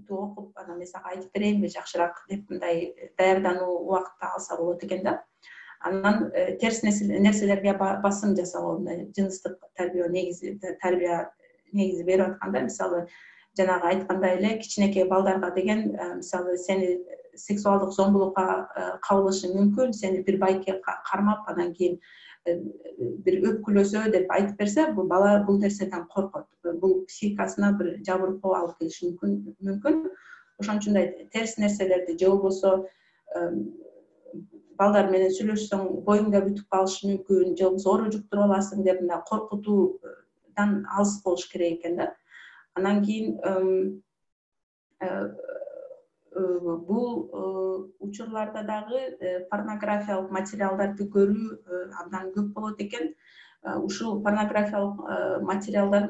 окуп, анан мен сага айтып берейинби жакшыраак деп мындай даярдануу убакытта алса болот экен да. Анан терс нерселерге басым жасабоо, жыныстык тарбия негизи берип атканда, мисалы жанагы айткандай эле кичинекей балдарга деген, мисалы сени сексуалдык зомбулукка кабылышы мүмкүн, сени бир байке кармап, анан кийин бир өпкүлөсө деп айтып берсе, бул бала бул нерседен коркот. Бул психикасына бир жабыркоо алып келиши мүмкүн. Ошон үчүн терс нерселерди же болбосо балдар менен сүйлөшсөң боюңда бүтүп калышы мүмкүн, же болбосо оору жуктуруп аласың деп мындай коркутуудан алыс болуш керек экен да. Анан кийин бул учурларда дагы порнографиялык материалдарды көрүү абдан көп болот экен. Ушул порнографиялык материалдар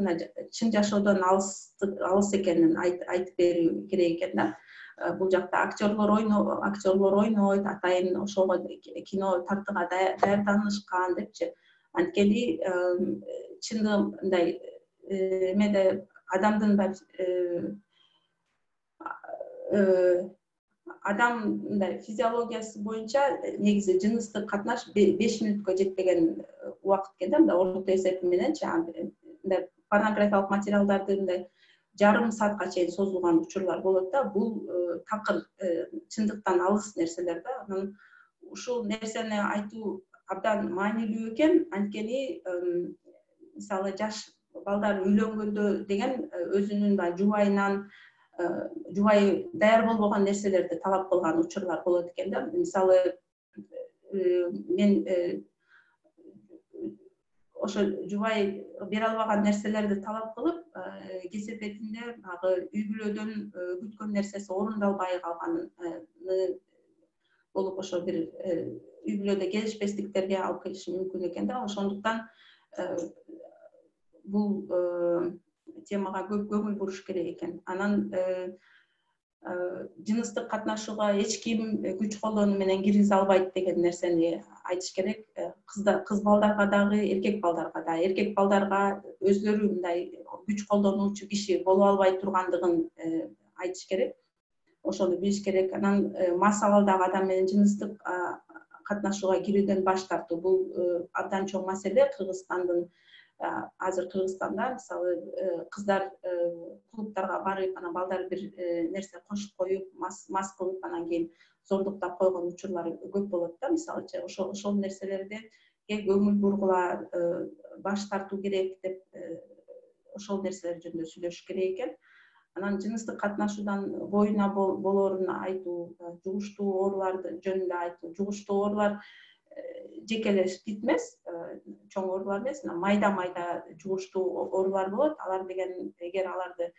чын жашоодон алыс экенин айтып берүү керек экен да. Бул жакта актерлор ойнойт, атайын ошого кино тартууга даярданышкан депчи. Анткени чындыгы мындай эмеде адамдын адам мындай физиологиясы боюнча негизи жыныстык катнаш 5 мүнөткө жетпеген убакыт экен да, мындай орто эсеп мененчи. Мындай порнографиялык материалдарды мындай жарым саатка чейин созулган учурлар болот да. Бул такыр чындыктан алыс нерселер да. Анан ушул нерсени айтуу абдан маанилүү экен. Анткени мисалы жаш балдар үйлөнгөндө деген өзүнүн жубайынан жубайы даяр болбогон нерселерди талап кылган учурлар болот экен да. Мисалы мен ошо жубай бере албаган нерселерди талап кылып, кесепетинде үй бүлөдөн күткөн нерсеси орундалбай калганы болуп, ошо бир үй бүлөдө келишпестиктерге алып келиши мүмкүн экен да. Ошондуктан бул темага көп көңүл буруш керек экен. Анан жыныстык катнашууга эч ким күч колдонуу менен киргизе албайт деген нерсени айтыш керек. Кыз балдарга дагы, эркек балдарга да. Эркек балдарга өздөрү мындай күч колдонуучу киши боло албай тургандыгын айтыш керек. Ошону билиш керек. Анан мас абалдагы адам менен жыныстык катнашууга кирүүдөн баш тартуу, бул абдан чоң маселе. Кыргызстандын азыр Кыргызстанда мисалы кыздар клубдарга барып, анан балдар бир нерсе кошуп коюп, мас кылып, анан кийин зордуктап койгон учурлар көп болот да. Мисалычы ошол нерселерди көңүл бургула, баш тартуу керек деп ошол нерселер жөнүндө сүйлөшүш керек экен. Анан жыныстык катнашуудан боюна болорун айтуу, жугуштуу ооруларды жөнүндө айтуу. Жугуштуу оорулар жеке эле спид эмес, чоң оорулар эмес, майда жугуштуу оорулар болот. Алар деген эгер аларды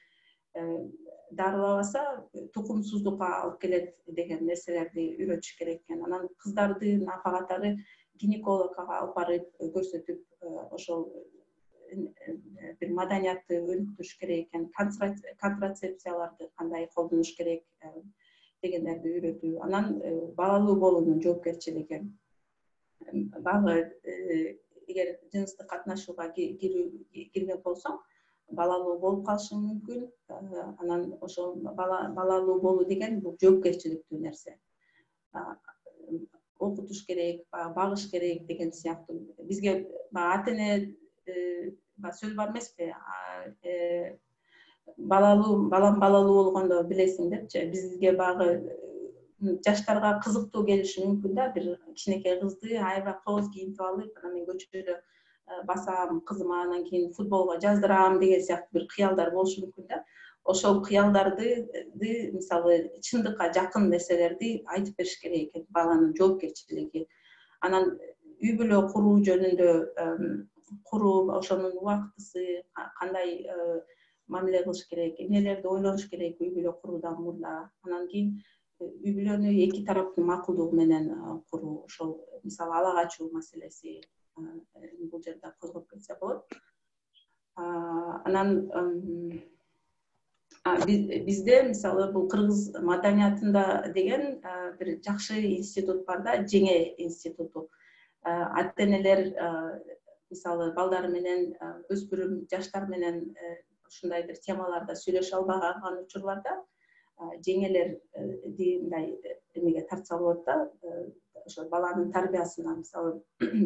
дарылабаса тукумсуздукка алып келет деген нерселерди үйрөтүш керек экен. Анан кыздарды апа-катары гинекологко алып барып көрсөтүп, ошол бир маданиятты өнүктүрүш керек экен. Контрацепцияларды кандай колдонуш керек дегендерди үйрөтүү. Анан балалуу болуунун жоопкерчилиги. Багы эгер жыныстык катнашууга кирген болсоң, балалуу болуп калышың мүмкүн. Анан ошол балалуу болуу деген бул жоопкерчиликтүү нерсе. Окутуш керек, багыш керек деген сыяктуу. Бизге ата-эне сөз бар эмеспи? Балам балалуу болгондо билесиң депчи. Бизге багы жаштарга кызыктуу келиши мүмкүн да, бир кичинекей кызды аябай кооз кийинтип алып, анан мен көчөдө басам кызыма, анан кийин футболго жаздырам деген сыяктуу бир кыялдар болушу мүмкүн да. Ошол кыялдарды мисалы чындыкка жакын нерселерди айтып бериш керек экен, баланын жоопкерчилиги. Анан үй бүлө куруу жөнүндө ошонун убактысы, кандай мамиле кылыш керек, эмнелерди ойлонуш керек үй бүлө куруудан мурда. Анан кийин үй бүлөнү эки тараптын макулдугу менен куруу, ошол мисалы ала качуу маселеси бул жерде козгоп кетсе болот. Анан бизде мисалы бул кыргыз маданиятында деген бир жакшы институт бар да, Жеңе институту. Ата-энелер мисалы балдары менен, өспүрүм жаштар менен ушундай бир темаларда сүйлөшө албаган учурларда жеңелерди мындай эмеге тартса болот да, ошо баланын тарбиясына. Мисалы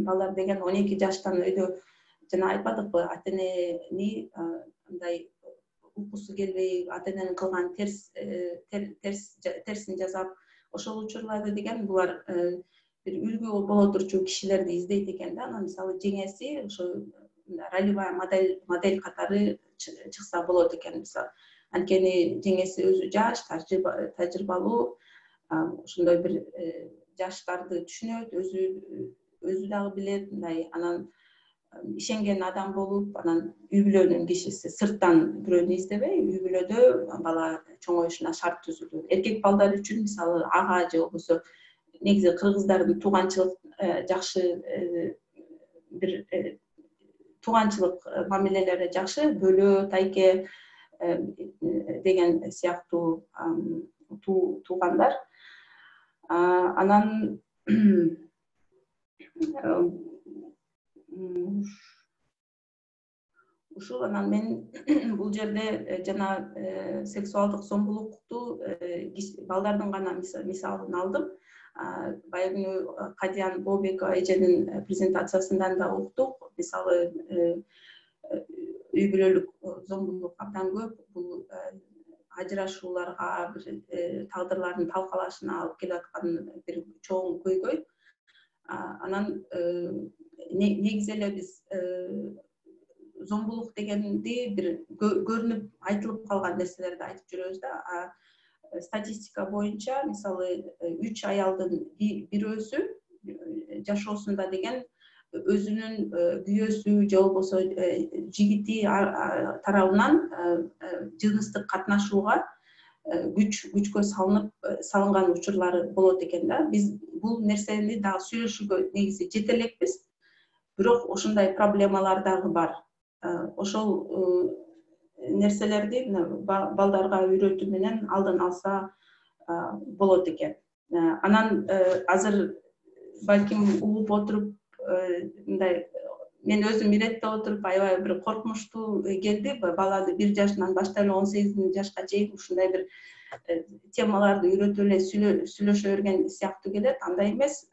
балдар деген 12 жаштан өйдө жана айтпадыкпы, ата-энени мындай уккусу келбей, ата-эненин кылган терсин жасап, ошол учурларда деген булар бир үлгү боло турчу кишилерди издейт экен да. Анан мисалы жеңеси ошо ролевая модель катары чыкса болот экен. Мисалы анткени жеңеси өзү жаш, тажрыйбалуу, ошондой бир жаштарды түшүнөт, өзү дагы билет, мындай анан ишенген адам болуп, анан үй бүлөнүн кишиси, сырттан бирөөнү издебей, үй бүлөдө бала чоңоюшуна шарт түзүлүү. Эркек балдар үчүн мисалы ага же болбосо негизи кыргыздардын тууганчылык жакшы бир тууганчылык мамилелери жакшы, бөлө, тайке деген сыяктуу туугандар. Анан ушул анан мен бул жерде жана сексуалдык зомбулукту балдардын гана мисалын алдым. Баягы Кадиян Бообекова эженин презентациясынан да уктук. Мисалы үй бүлөлүк зомбулук абдан көп. Бул ажырашууларга, бир тагдырлардын талкалашына алып келаткан бир чоң көйгөй. Анан негизи эле биз зомбулук дегенди бир көрүнүп айтылып калган нерселерди айтып жүрөбүз да. Статистика боюнча мисалы 3 аялдын бирөөсү жашоосунда деген өзүнүн күйөөсү же болбосо жигити тарабынан жыныстык катнашууга күчкө салынган учурлары болот экен да. Биз бул нерсени дагы сүйлөшүүгө негизи жете элекпиз. Бирок ошондой проблемалар дагы бар. Ошол нерселерди балдарга үйрөтүү менен алдын алса болот экен. Анан азыр балким угуп отуруп мындай мен өзүм иреттеп отуруп аябай бир коркунучтуу келди. Баланы 1 жашынан баштап 18 жашка чейин ушундай бир темаларды үйрөтүп эле сүйлөшө берген сыяктуу келет. Андай эмес.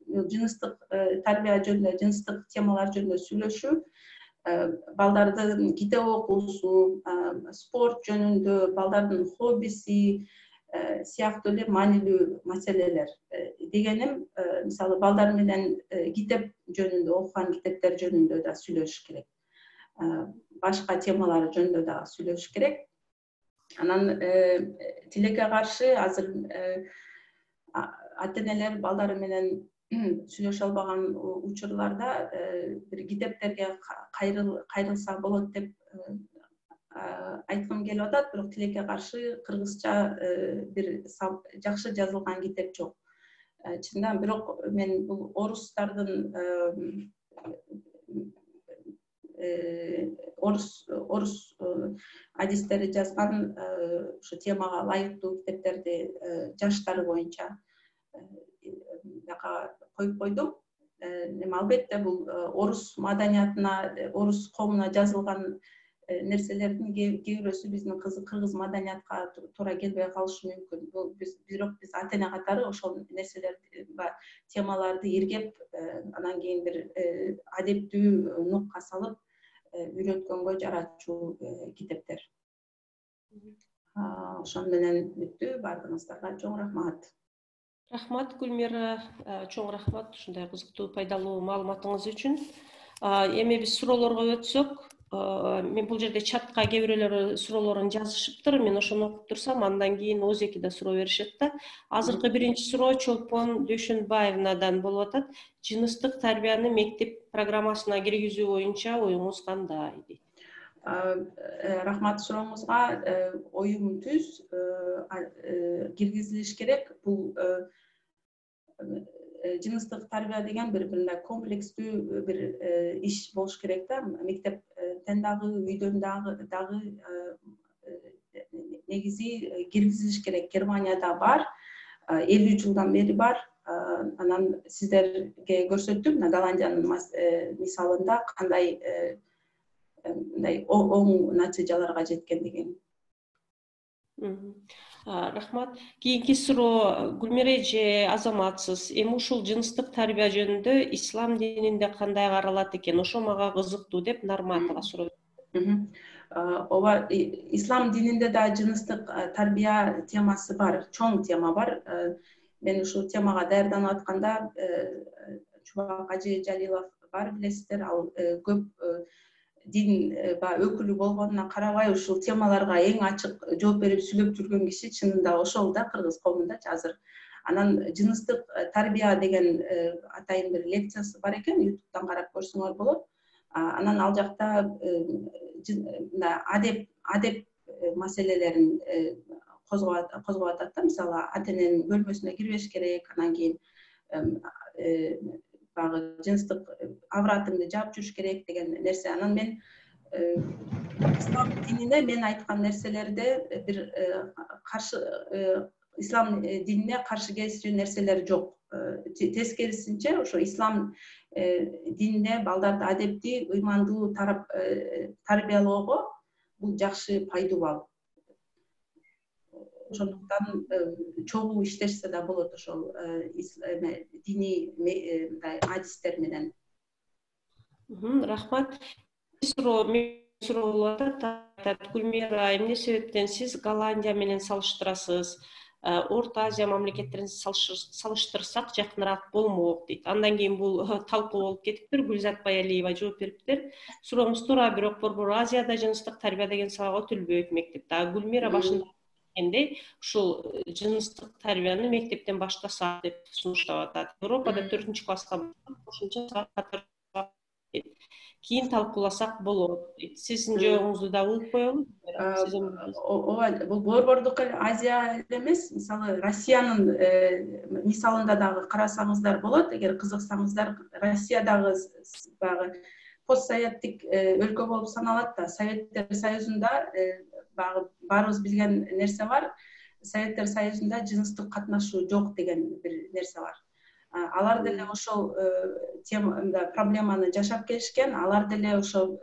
Жыныстык тарбия жөнүндө, жыныстык темалар жөнүндө сүйлөшүү балдардын китеп окуусу, спорт жөнүндө балдардын хоббиси сыяктуу эле маанилүү маселелер. Дегеним, мисалы балдар менен китеп жөнүндө, окуган китептер жөнүндө да сүйлөшүш керек. Башка темалар жөнүндө да сүйлөшүш керек. Анан тилекке каршы азыр ата-энелер балдары менен сүйлөшө албаган учурларда бир китептерге кайрылса болот деп айткым келип атат, бирок тилекке каршы кыргызча бир жакшы жазылган китеп жок. Чындап, бирок мен бул орустардын орус адистери жазган ушу темага ылайыктуу китептерди жаштары боюнча жака коюп койдум. Албетте бул орус маданиятына, орус коомуна жазылган нерселердин кээ бирөөсү биздин кыргыз маданиятка туура келбей калышы мүмкүн. Бирок биз ата-эне катары ошол нерселерди, темаларды иргеп, анан кийин бир адептүү нукка салып үйрөткөнгө жарачуу китептер. Ошон менен бүттү. Баарыңыздарга чоң рахмат. Рахмат, Гүлмира, чоң рахмат ушундай кызыктуу, пайдалуу маалыматыңыз үчүн. Эми биз суроолорго өтсөк, мен бул жерде чатка кээ бирөөлөр суроолорун жазышыптыр. Мен ошону окуп турсам, андан кийин ооз-эки да суроо беришет да. Азыркы биринчи суроо Чолпон Дүйшөнбаевнадан болуп атат. Жыныстык тарбияны мектеп программасына киргизүү боюнча оюңуз кандай дейт? Рахмат сурооңузга. Оюм түз, киргизилиш керек. Бул жыныстык тарбия деген бир комплекстүү бир иш болуш керек да. Мектептен дагы, үйдөн дагы негизи киргизилиш керек. Германияда бар, 50 жылдан бери бар. Анан сиздерге көрсөттүм, Голландиянын мисалында кандай оң натыйжаларга жеткендигин. Рахмат. Кийинки суроо, Гүлмира эже азаматсыз. Эми ушул жыныстык тарбия жөнүндө ислам дининде кандай каралат экен? Ошо мага кызыктуу деп Нарматова суроо. Ооба, ислам дининде да жыныстык тарбия темасы бар, чоң тема бар. Мен ушул темага даярданып атканда Чубак Ажи Жалилов бар, билесиздер, ал көп дин өкүлү болгонуна карабай ушул темаларга эң ачык жооп берип сүйлөп жүргөн киши чынында ошол да, кыргыз коомундачы азыр. Анан жыныстык тарбия деген атайын бир лекциясы бар экен, YouTube'дан карап көрсөңөр болот. Анан ал жакта адеп маселелерин козгоп атат да. Мисалы, ата-эненин бөлмөсүнө кирбеш керек, анан кийин багы жыныстык авратыңды жаап жүрүш керек деген нерсе. Анан мен ислам динине мен айткан нерселерде бир каршы, ислам динине каршы келишчү нерселер жок. Тескерисинче, ошо ислам динине балдарды адептий, ыймандуу тарбиялоого бул жакшы пайдубал. Ошондуктан чогуу иштешсе да болот ошол диний адистер менен. Рахмат. Суроо болуп атат. Гүлмира, эмне себептен сиз Голландия менен салыштырасыз? Орто Азия мамлекеттерин салыштырсак жакыныраак болмок дейт. Андан кийин бул талкуу болуп кетиптир. Гүлзат Баялиева жооп бериптир. Сурооңуз туура, бирок Борбор Азияда жыныстык тарбия деген сабак өтүлбөйт мектепте. Гүлмира башында эндей ушул жыныстык тарбияны мектептен баштасак деп сунуштап атат. Европада 4-класска кошумча сабак кийин талкууласак болот дейт. Сиздин жообуңузду да угуп коелу. Ооба, бул Борбордук Азия эмес, мисалы Россиянын мисалында дагы карасаңыздар болот. Эгер кызыксаңыздар, Россиядагы багы постсоветтик өлкө болуп саналат да. Советтер Союзунда баарыбыз билген нерсе бар. Советтер Союзунда жыныстык катнашуу жок деген бир нерсе бар. Алар деле ошол проблеманы жашап келишкен. Алар деле ошол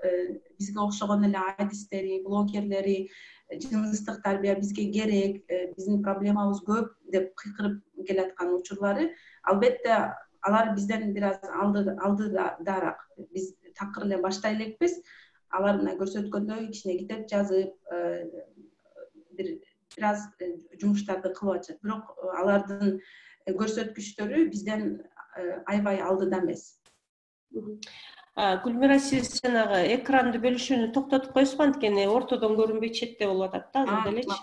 бизге окшогон эле адистери, блогерлери, жыныстык тарбия бизге керек, биздин проблемабыз көп деп кыйкырып келаткан учурлары. Албетте алар бизден бир аз алдыдараак. Биз такыр эле баштай элекпиз. Алар мына көрсөткөндөй кичине китеп жазып, бир аз жумуштарды кылып атышат. Бирок алардын көрсөткүчтөрү бизден аябай алдыда эмес. Гүлмира, сиз жанагы экранды бөлүшүүнү токтотуп коесузбу, анткени ортодон көрүнбөй четте болуп атат да азыр делечи.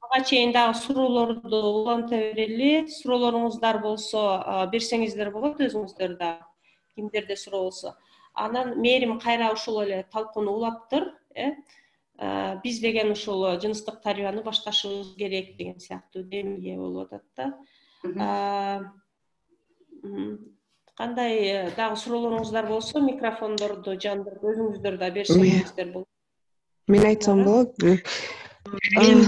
Ага чейин дагы суроолорду уланта берели. Суроолоруңуздар болсо берсеңиздер болот өзүңүздөр да, кимдерде суроо болсо. Анан Мээрим кайра ушул эле талкууну улаптыр, биз деген ушул жыныстык тарбияны башташыбыз керек деген сыяктуу демге болуп атат да. Кандай дагы суроолоруңуздар болсо, микрофондорду жандырып өзүңүздөр да берсеңиздер болот. Мен айтсам болот. Мен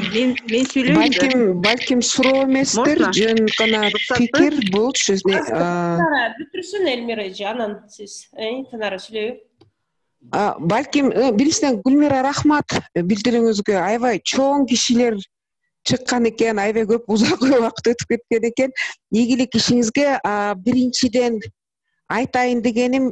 сүйлөйүн. Балким суроо эместир, жөн гана пикир болчу. Бүтүрсүн Элмира эже, анан сиз Тынара сүйлөйбү. Балким биринчиден Гүлмира рахмат билдирүүңүзгө. Аябай чоң кишилер чыккан экен, аябай көп узак убакыт өтүп кеткен экен. Ийгилик ишиңизге. Биринчиден айтайын дегеним,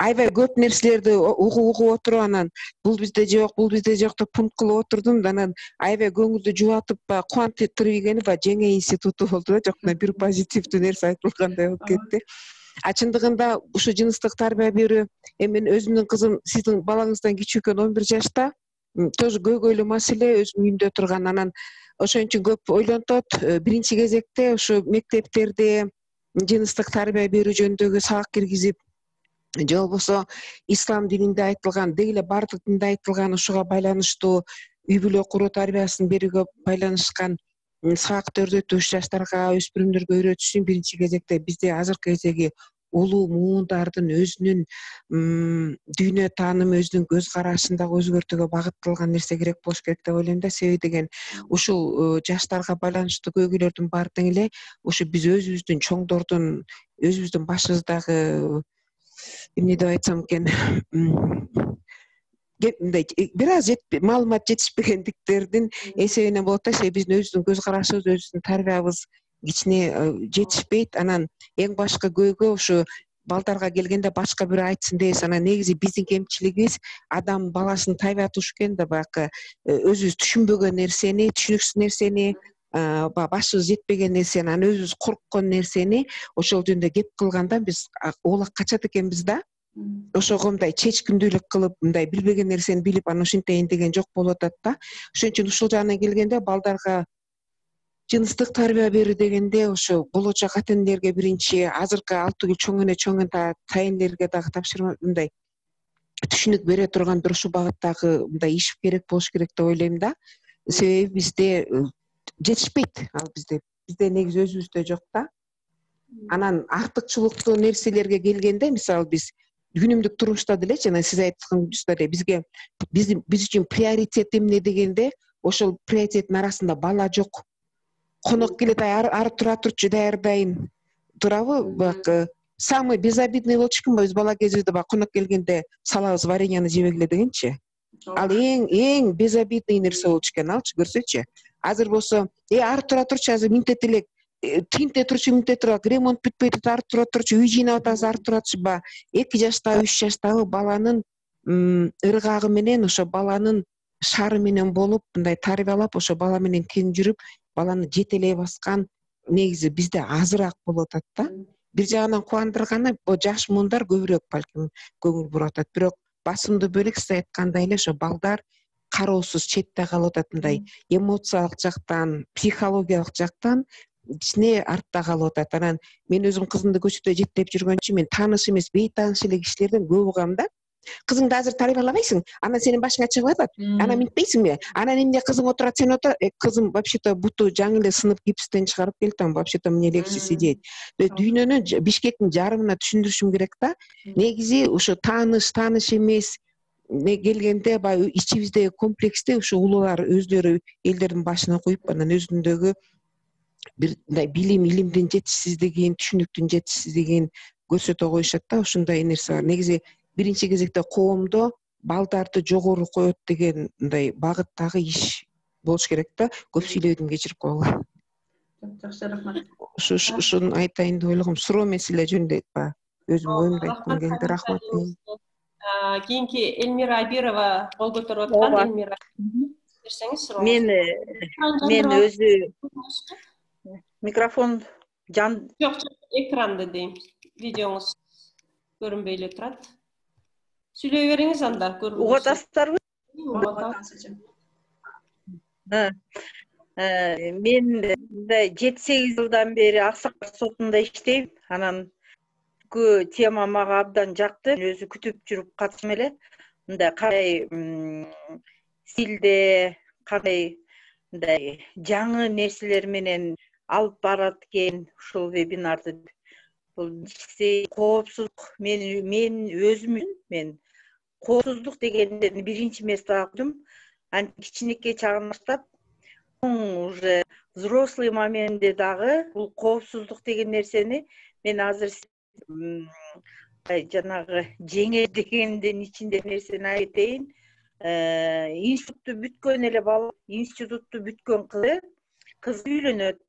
аябай көп нерселерди угуп отуруп, анан бул бизде жок деп пункт кылып отурдум. Анан аябай көңүлдү жубатып, кубантып ийгени Жеңе институту болду да, жок бир позитивдүү нерсе айтылгандай болуп кетти. Чындыгында ушу жыныстык тарбия берүү, мен өзүмдүн кызым сиздин балаңыздан кичүү экен, 11 жашта. Тоже көйгөйлүү маселе, өзүм үйүмдө турган. Анан ошон үчүн көп ойлонтот. Биринчи кезекте ушу мектептерде жыныстык тарбия берүү жөнүндөгү сабак киргизип, же болбосо ислам дининде айтылган, деги эле бардык динде айтылган ушуга байланыштуу үй бүлө куруу тарбиясын берүүгө байланышкан сабактарды 3 жаштарга, өспүрүмдөргө үйрөтүшүн биринчи кезекте бизде азыркы кездеги улуу муундардын өзүнүн дүйнө таанымы, өзүнүн көз карашын дагы өзгөртүүгө багытталган нерсе керек болуш керек деп ойлойм да. Себеби деген ушул жаштарга байланыштуу көйгөйлөрдүн баары тең эле ушу биз өзүбүздүн чоңдордун, өзүбүздүн башыбыздагы эмне деп айтсам экен, мындай бир аз маалымат жетишпегендиктердин эсебинен болот да. Себеби биздин өзүбүздүн көз карашыбыз, өзүбүздүн тарбиябыз кичине жетишпейт. Анан эң башкы көйгөй ушу балдарга келгенде башка бирөө айтсын дейбиз. Анан негизи биздин кемчилигибиз адам баласынын табияты ушу экен да, баягы өзүбүз түшүнбөгөн нерсени, түшүнүксүз нерсени, башыбыз жетпеген нерсени, анан өзүбүз корккон нерсени ошол жөнүндө кеп кылганда биз оолак качат экенбиз да. Ошого мындай чечкиндүүлүк кылып, мындай билбеген нерсени билип, анан ушинтейин деген жок болуп атат да. Ошон үчүн ушул жагынан келгенде балдарга жыныстык тарбия берүү дегенде ошо болочок ата-энелерге биринчи, азыркы ал түгүл чоң эне тайынлерге дагы тапшырма, мындай түшүнүк бере турган бир ушул багыттагы мындай иш керек болуш керек деп ойлойм да. Себеби бизде жетишпейт, ал бизде негизи өзүбүздө жок да. Анан артыкчылыктуу нерселерге келгенде, мисалы биз күнүмдүк турмушта деле жана сиз айтканыңыздай эле биз үчүн приоритет эмне дегенде, ошол приоритеттин арасында бала жок. Конок келет, ары тура турчу, даярдайын турабы, баягы самый безобидный болчу экен биз бала кезибизде, баягы конок келгенде салабыз вареньяны жебегиле дегенчи. Ал эң безобидный нерсе болчу экен, алчы көрсөчү. Азыр болсо, ары тура турчу, азыр минтет элек, тинте турчу, ремонт бүтпөй атат, ары тура турчу, үй жыйнап атабыз, ары тура турчу. 2 жаштагы, 3 жаштагы баланын ыргагы менен, ошо баланын шары менен болуп, мындай тарбиялап, ошо бала менен тең жүрүп, баланы жетелей баскан негизи бизде азыраак болуп атат да. Бир жагынан кубандырганы, жаш муундар көбүрөөк балким көңүл буруп атат. Бирок басымдуу бөлүк сиз айткандай эле ошо балдар кароосуз четте калып атат, мындай эмоциялык жактан, психологиялык жактан кичине артта калып атат. Анан мен өзүм кызымды көчөдө жеттеп жүргөнчү, мен тааныш эмес, бейтааныш эле кишилерден көп угам да. Кызыңды азыр тарбиялабайсың, анан сенин башыңа чыгып атат, анан минтпейсиңби? Анан эмне кызың отурат, сен отур. Кызым вообще-то буту жаңы эле сынып гипстен чыгарып келдим, вообще-то мне легче сидеть. Дүйнөнү Бишкектин жарымына түшүндүрүшүм керек да. Негизи ушу тааныш эмес келгенде, баягы ичибиздеги комплексти ушу улуулар өздөрү элдердин башына коюп, анан өзүндөгү бир мындай илимдин жетишсиздигин, түшүнүктүн жетишсиздигин көрсөтө коюшат да. Ушундай нерсе бар. Негизи биринчи кезекте коомдо балдарды жогору коет деген мындай багыттагы иш болуш керек да. Көп сүйлөдүм, кечирип койгула. Жакшы, рахмат. Ушуну айтайын деп ойлогом. Суроо маселе жөнүндө өзүм оюмду айткым келди. Рахмат. Кийинки Элмира Абирова кол көтөрүп аткан. Элмира, берсеңиз сурооңузду. Мен өзү микрофон Жок, экранды дейм. Видеоңуз көрүнбөй эле турат. Сүйлөй бериңиз анда, угуп атасыздарбы? Мен 7-8 жылдан бери Аксакал сотунда иштейм. Анан тема мага абдан жакты. Өзү күтүп жүрүп катышым эле. Мындай кандай стилде, кандай мындай жаңы нерселер менен алып барат экен ушул вебинарды. Бул коопсуздук, мен өзүм мен коопсуздук дегенди биринчи место алдым. Кичинекей чагынан баштап, уже взрослый моментте дагы бул коопсуздук деген нерсени мен азыр жанагы жеңе дегендин ичинде нерсени айтайын. Институтту бүткөн эле бала, институтту бүткөн кыз үйлөнөт.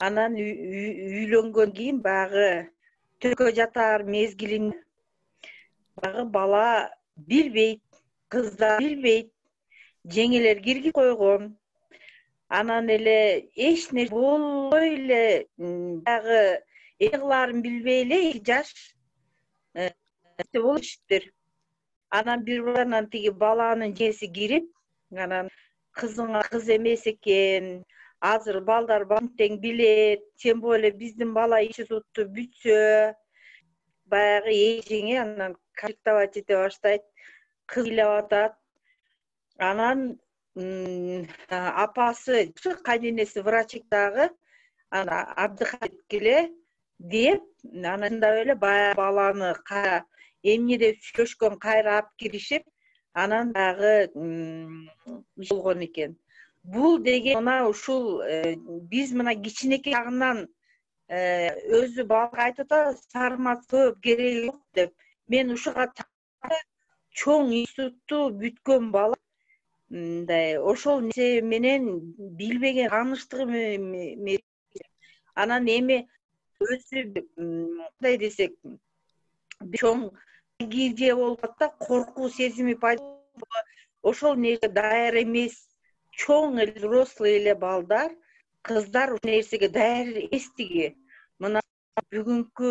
Анан үйлөнгөн кийин багы төкө жатар мезгилин багы бала билбейт, кыздар билбейт, жеңелер киргиз койгон. Анан эле эч нерсе болбой эле багы эгларын билбей эле 2 жаш болушуптур. Анан бир барынан тиги баланын жеңеси кирип, анан кызыңа кыз эмес экен, азыр балдар бантең билет, тем более биздин бала институтту бүтсө, баягы жеңе анан конфликтовать эте баштайт, кыз ыйлап атат. Анан апасы, кайненеси врач дагы, ана отдыхать келе деп, анында эле баягы баланы эмне деп сүйлөшкөн кайра алып киришип, анан дагы болгон экен. Бул деген мына ушул биз мына кичинекей жагынан өзү балга айтып атат, сармат көп кереги жок деп. Мен ушуга чоң институтту бүткөн бала мындай ошол нерсе менен билбеген тааныштыгы анан эми өзү кандай десек чоң кирже болуп атат, коркуу сезими пайда болуп, ошол нерсе даяр эмес, чоң эле взрослый эле балдар, кыздар ушул нерсеге даяр эместиги. Мына бүгүнкү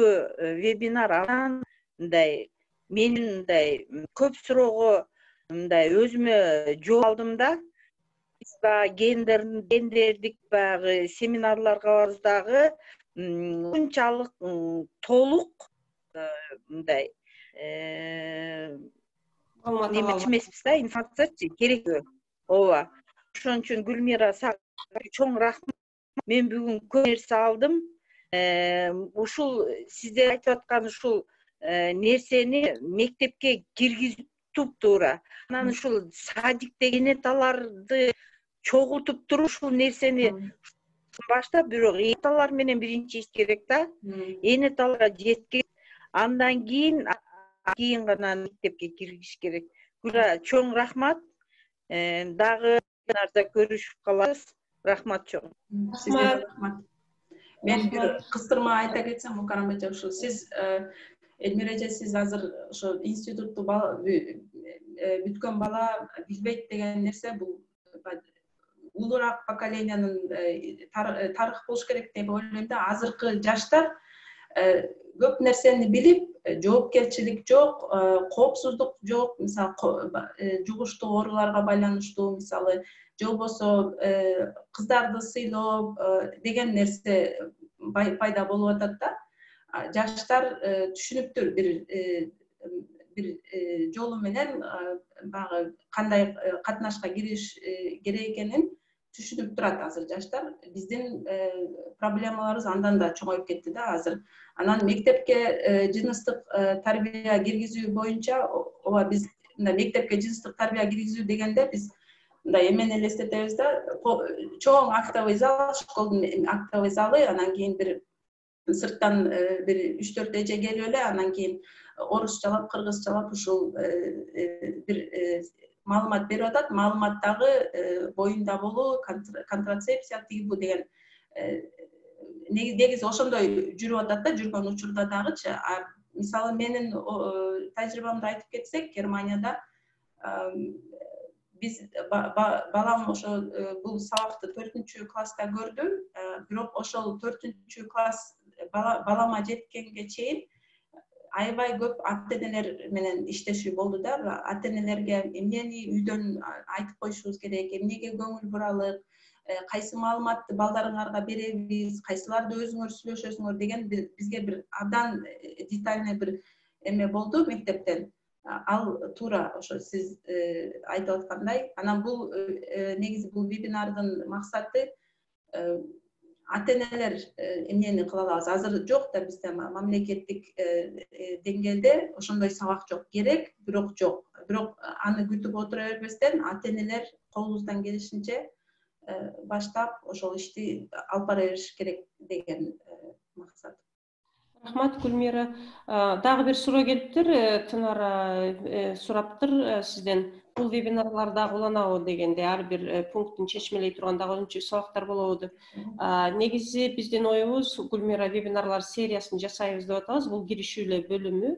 вебинар анан мындай мен мындай көп суроого мындай өзүмө жооп алдым да. Биз гендердик баягы семинарларга барабыз дагы ушунчалык толук мындай немечи эмеспиз да, информация керектүү. Ооба. Ошон үчүн Гүлмира сага чоң рахмат. Мен бүгүн көп нерсе алдым. Ушул сиздер айтып аткан ушул нерсени мектепке киргизип туптуура. Анан ушул садикте энеталарды чогултуп туруп ушул нерсени баштап, бирок энеталар менен биринчи иш керек да. Энеталга жеткиз, андан кийин гана мектепке киргизиш керек. Гүлра, чоң рахмат. Дагы нарда көрүшүп калабыз. Рахмат чоң. Сизге рахмат. Мен бир кыстырма айта кетсем, Мукарам эже, ушул сиз Элмира эже, сиз азыр ошо институтту бүткөн бала билбейт деген нерсе, бул улуураак поколениянын тарыхы болуш керек деп ойлойм да. Азыркы жаштар көп нерсени билип, жоопкерчилик жок, коопсуздук жок, мисалы жугуштуу ооруларга байланыштуу, мисалы же болбосо кыздарды сыйлоо деген нерсе пайда болуп атат да. Жаштар түшүнүптүр бир жолу менен баягы кандай катнашка кириш керек экенин түшүнүп турат азыр жаштар. Биздин проблемаларыбыз андан да чоңоюп кетти да азыр. Анан мектепке жыныстык тарбия киргизүү боюнча, ооба, биз мектепке жыныстык тарбия киргизүү дегенде биз мындай эмени элестетебиз да, чоң актовый зал, школдун актовый залы, анан кийин бир сырттан бир 3-4 эже келип эле, анан кийин орусчалап, кыргызчалап ушул бир маалымат берип атат. Маалымат дагы боюнда болуу, контрацепция тигүү деген негизи ошондой жүрүп атат да, жүргөн учурда дагычы. мисалы менин тажрыйбамды айтып кетсек, Германияда биз балам ошо бул сабакты 4-класста көрдү, бирок ошол 4-класс балама жеткенге чейин аябай көп ата-энелер менен иштешүү болду да. Ата-энелерге эмнени үйдөн айтып коюшубуз керек, эмнеге көңүл буралык, кайсы маалыматты балдарыңарга беребиз, кайсыларды өзүңөр сүйлөшөсүңөр деген бизге бир абдан детальный бир эме болду мектептен. Ал туура ошо сиз айтып аткандай. Анан бул негизи бул вебинардын максаты ата-энелер эмнени кыла алабыз. Азыр жок да бизде мамлекеттик деңгээлде ошондой сабак жок. Керек, бирок жок. Бирок аны күтүп отура бербестен ата-энелер колубуздан келишинче баштап ошол ишти алып бара бериш керек деген максат. Рахмат, Гүлмира. Дагы бир суроо келиптир. Тынара сураптыр сизден. Бул вебинарларда уланабы дегенде, ар бир пункттун чечмелей турганда өзүнчө сабактар болобу деп. Негизи биздин оюбуз Гүлмира вебинарлар сериясын жасайбыз деп атабыз. Бул киришүүлөр бөлүмү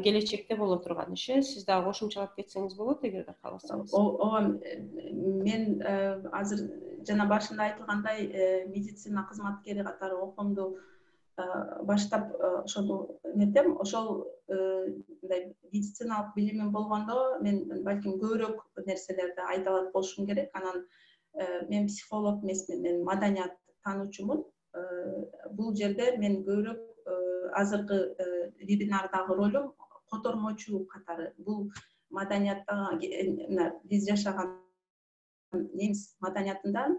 келечекте боло турган иш. Сиз дагы кошумчалап кетсеңиз болот, эгерде кааласаңыз. Ооба, мен азыр жана башында айтылгандай медицина кызматкери катары окуумду баштап ошону нетем. Ошол мындай медициналык билимим болгондо мен балким көбүрөөк нерселерди айта алат болушум керек. Анан мен психолог эмесмин, мен маданият таануучумун. Бул жерде мен көбүрөөк азыркы вебинардагы ролум котормочу катары. Бул маданияттагы биз жашаган немис маданиятынан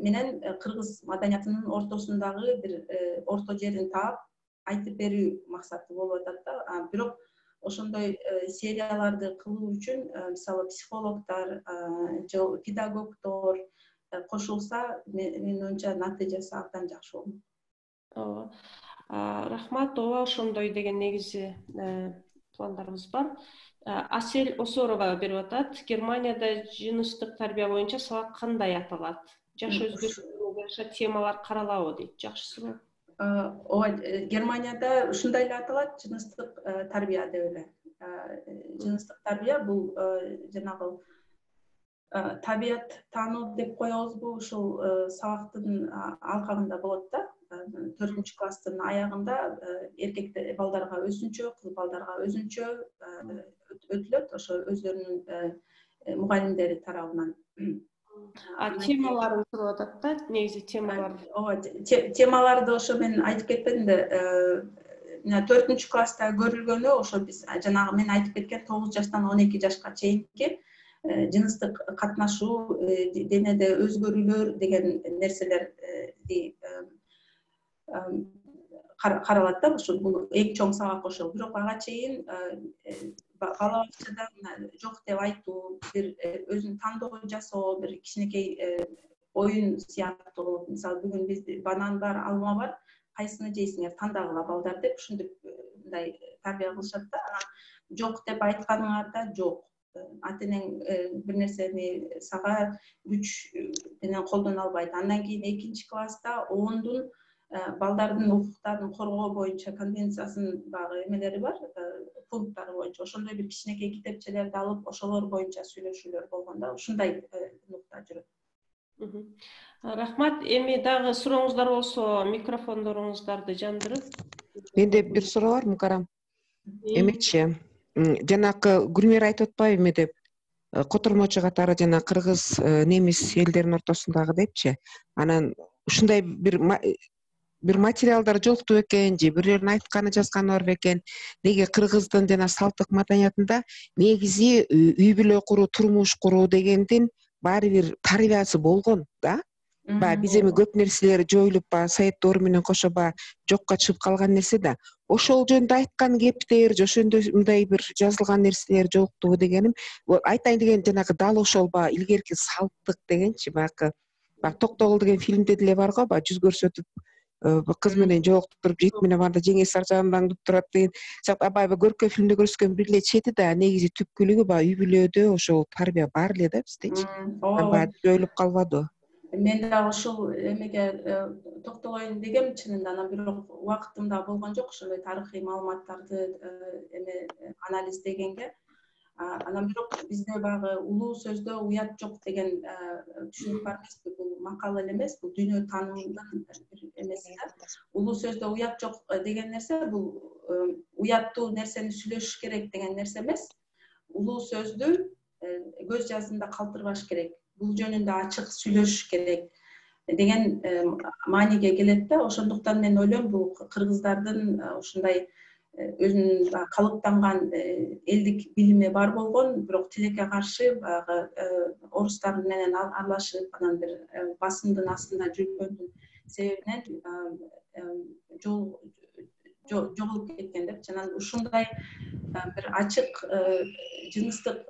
менен кыргыз маданиятынын ортосундагы бир орто жерин таап айтып берүү максаты болуп атат да. Бирок ошондой серияларды кылуу үчүн мисалы психологдор же педагогдор кошулса, менин оюмча натыйжасы абдан жакшы болмок. Ооба. Рахмат. Ооба, ошондой деген негизи пландарыбыз бар. Асел Осорова берип атат. Германияда жыныстык тарбия боюнча сабак кандай аталат? Жаш өзгөрүүгө жараша темалар каралабы дейт. Жакшы суроо. Ооба, Германияда ушундай эле аталат, жыныстык тарбия деп эле. Жыныстык тарбия бул жанагы табият таануу деп коебузбу, ушул сабактын алкагында болот да. 4-класстын аягында эркек балдарга өзүнчө, кыз балдарга өзүнчө өтүлөт, ошо өздөрүнүн мугалимдери тарабынан. Темаларын сурап атат да, негизи темалар. Ооба, темаларды ошо мен айтып кетпедим да, 4-класста көрүлгөнү ошо биз жанагы мен айтып кеткен 9 жаштан 12 жашка чейинки жыныстык катнашуу, денеде өзгөрүүлөр деген нерселерди каралат да. Ошо бул эң чоң сабак ошол. Бирок ага чейин бала бакчада жок деп айтуу, бир өзүн тандоо жасоо, бир кичинекей оюн сыяктуу болот. Мисалы бүгүн бизде банан бар, алма бар, кайсыны жейсиңер, тандагыла балдар деп ушинтип мындай тарбия кылышат да. Анан жок деп айтканыңарда жок. Ата-энең бир нерсени сага күч менен колдоно албайт. Андан кийин 2-класста ООНдун балдардын укуктарын коргоо боюнча конвенциясынын багы эмелери бар, пункттары боюнча ошондой бир кичинекей китепчелерди алып, ошолор боюнча сүйлөшүүлөр болгондо ушундай нукта жүрөт. Рахмат. Эми дагы сурооңуздар болсо, микрофондоруңуздарды жандырып. Менде бир суроо бар, Мукарам. Эмечи, жанакы Гүлмира айтып атпайбы эме деп, котормочу катары жана кыргыз, немис элдеринин ортосундагы депчи. Анан ушундай бир материалдар жокту экен, же бирөөрүнүн айтканы жазганы бар бекен. Неге кыргыздын жана салттык маданиятында негизи үй бүлө куруу, турмуш куруу дегендин баары бир тарбиясы болгон да. Биз эми көп нерселер жоюлуп Совет доору менен кошо жокко чыгып калган нерсе да. Ошол жөнүндө айткан кептер, же ошондой мындай бир жазылган нерселер жоктубу дегеним. Айтайын деген жанагы дал ошол илгерки салттык дегенчи, баягы Токтогул деген фильмде деле бар го, жүз көрсөтүп кыз менен жолуктуп туруп, жигит менен барда жеңеси ар жагынан туруп турат деген. Баягы көркөм фильмде көрсөткөн бир эле чети да, негизи түпкүлүгү үй бүлөдө ошол тарбия бар эле да биздечи. Жоюлуп калбады. мен дагы ушул эмеге токтолоюн дегем чынында, анан бирок убактым да болгон жок ошондой тарыхый маалыматтарды анализдегенге. Анан бирок бизде баягы улуу сөздө уят жок деген түшүнүк бар эмеспи? Бул макал эле эмес, бул дүйнө таанымынын бир эмеси да. Улуу сөздө уят жок деген нерсе бул уяттуу нерсени сүйлөшүш керек деген нерсе эмес. Улуу сөздү көз жаздында калтырбаш керек. Бул жөнүндө ачык сүйлөшүш керек деген мааниге келет да. Ошондуктан мен ойлойм бул кыргыздардын ушундай өзүнүн калыптанган элдик билими бар болгон, бирок тилекке каршы баягы орустар менен аралашып, анан бир басымдын астында жүргөндүн себебинен жоголуп кеткен деп. Анан ушундай бир ачык жыныстык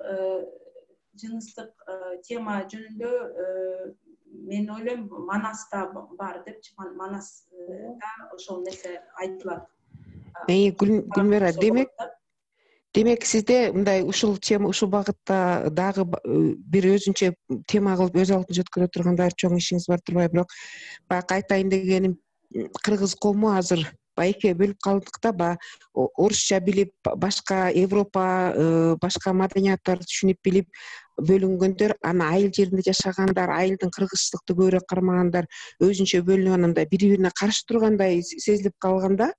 тема жөнүндө мен ойлойм Манаста бар депчи. Манаста ошол нерсе айтылат. Гүлмира, демек сизде мындай ушул тема, ушул багытта дагы бир өзүнчө тема кылып өз алдын жеткире тургандай чоң ишиңиз бар турбайбы? Бирок баягы айтайын дегеним, кыргыз коому азыр экиге бөлүп калдык да, орусча билип, башка Европа, башка маданияттарды түшүнүп билип бөлүнгөндөр, ана айыл жеринде жашагандар, айылдын кыргызчылыкты көбүрөөк кармагандар өзүнчө бөлүнүп, анандай бири-бирине каршы тургандай сезилип калганда,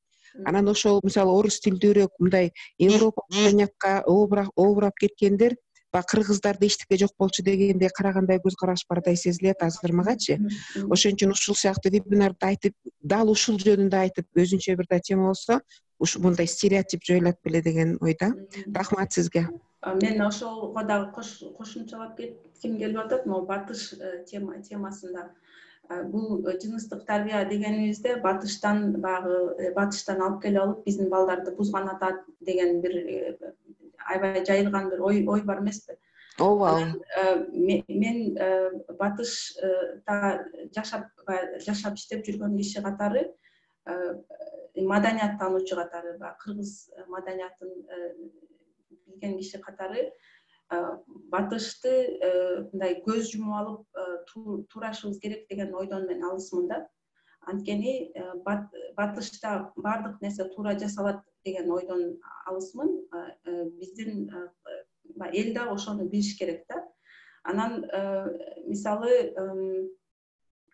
анан ошол мисалы орус тилдүүрөөк мындай Европа маданиятка обурап кеткендер кыргыздарда эчтеке жок болчу дегенде карагандай көз караш бардай сезилет азыр магачы. Ошон үчүн ушул сыяктуу вебинарды айтып, дал ушул жөнүндө айтып, өзүнчө бир тема болсо, ушу мындай стереотип жоюлат беле деген ойда. Рахмат сизге. Мен ошого дагы кошумчалап кетким келип атат, могу батыш темасында. Бул жыныстык тарбия дегенибизде батыштан алып келип алып биздин балдарды бузган атат деген бир аябай жайылган бир ой бар эмеспи? Ооба. Мен батышта жашап иштеп жүргөн киши катары, маданияттануучу катары, кыргыз маданиятын билген киши катары батышты мындай көз жумуп алып туурашыбыз керек деген ойдон мен алысмын да. Анткени батышта баардык нерсе туура жасалат деген ойдон алысмын. Биздин эл да ошону билиш керек да. Анан мисалы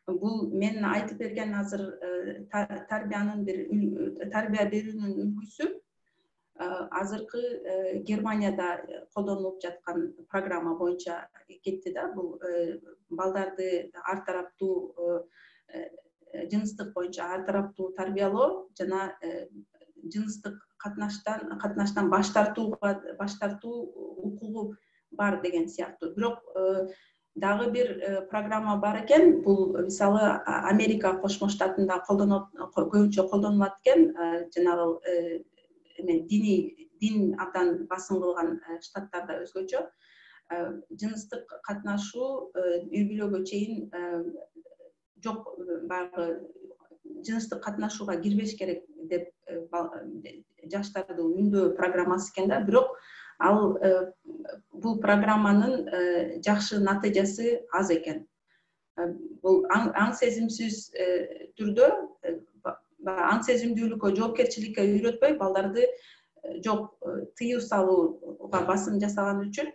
бул мен айтып берген азыр тарбия берүүнүн үлгүсү азыркы Германияда колдонулуп жаткан программа боюнча кетти да. Бул балдарды ар тараптуу жыныстык боюнча ар тараптуу тарбиялоо жана жыныстык катнаштан баш тартуу укугу бар деген сыяктуу. Бирок дагы бир программа бар экен. Бул мисалы Америка Кошмо Штатында көбүнчө колдонулат экен. Жанагы дин абдан басым кылган штаттарда өзгөчө жыныстык катнашуу үй бүлөгө чейин жок, баягы жыныстык катнашууга кирбеш керек деп жаштарды үндөө программасы экен да. Бирок ал бул программанын жакшы натыйжасы аз экен. Бул аң сезимсиз түрдө, аң сезимдүүлүккө, жоопкерчиликке үйрөтпөй, балдарды жок тыюу салууга басым жасаган үчүн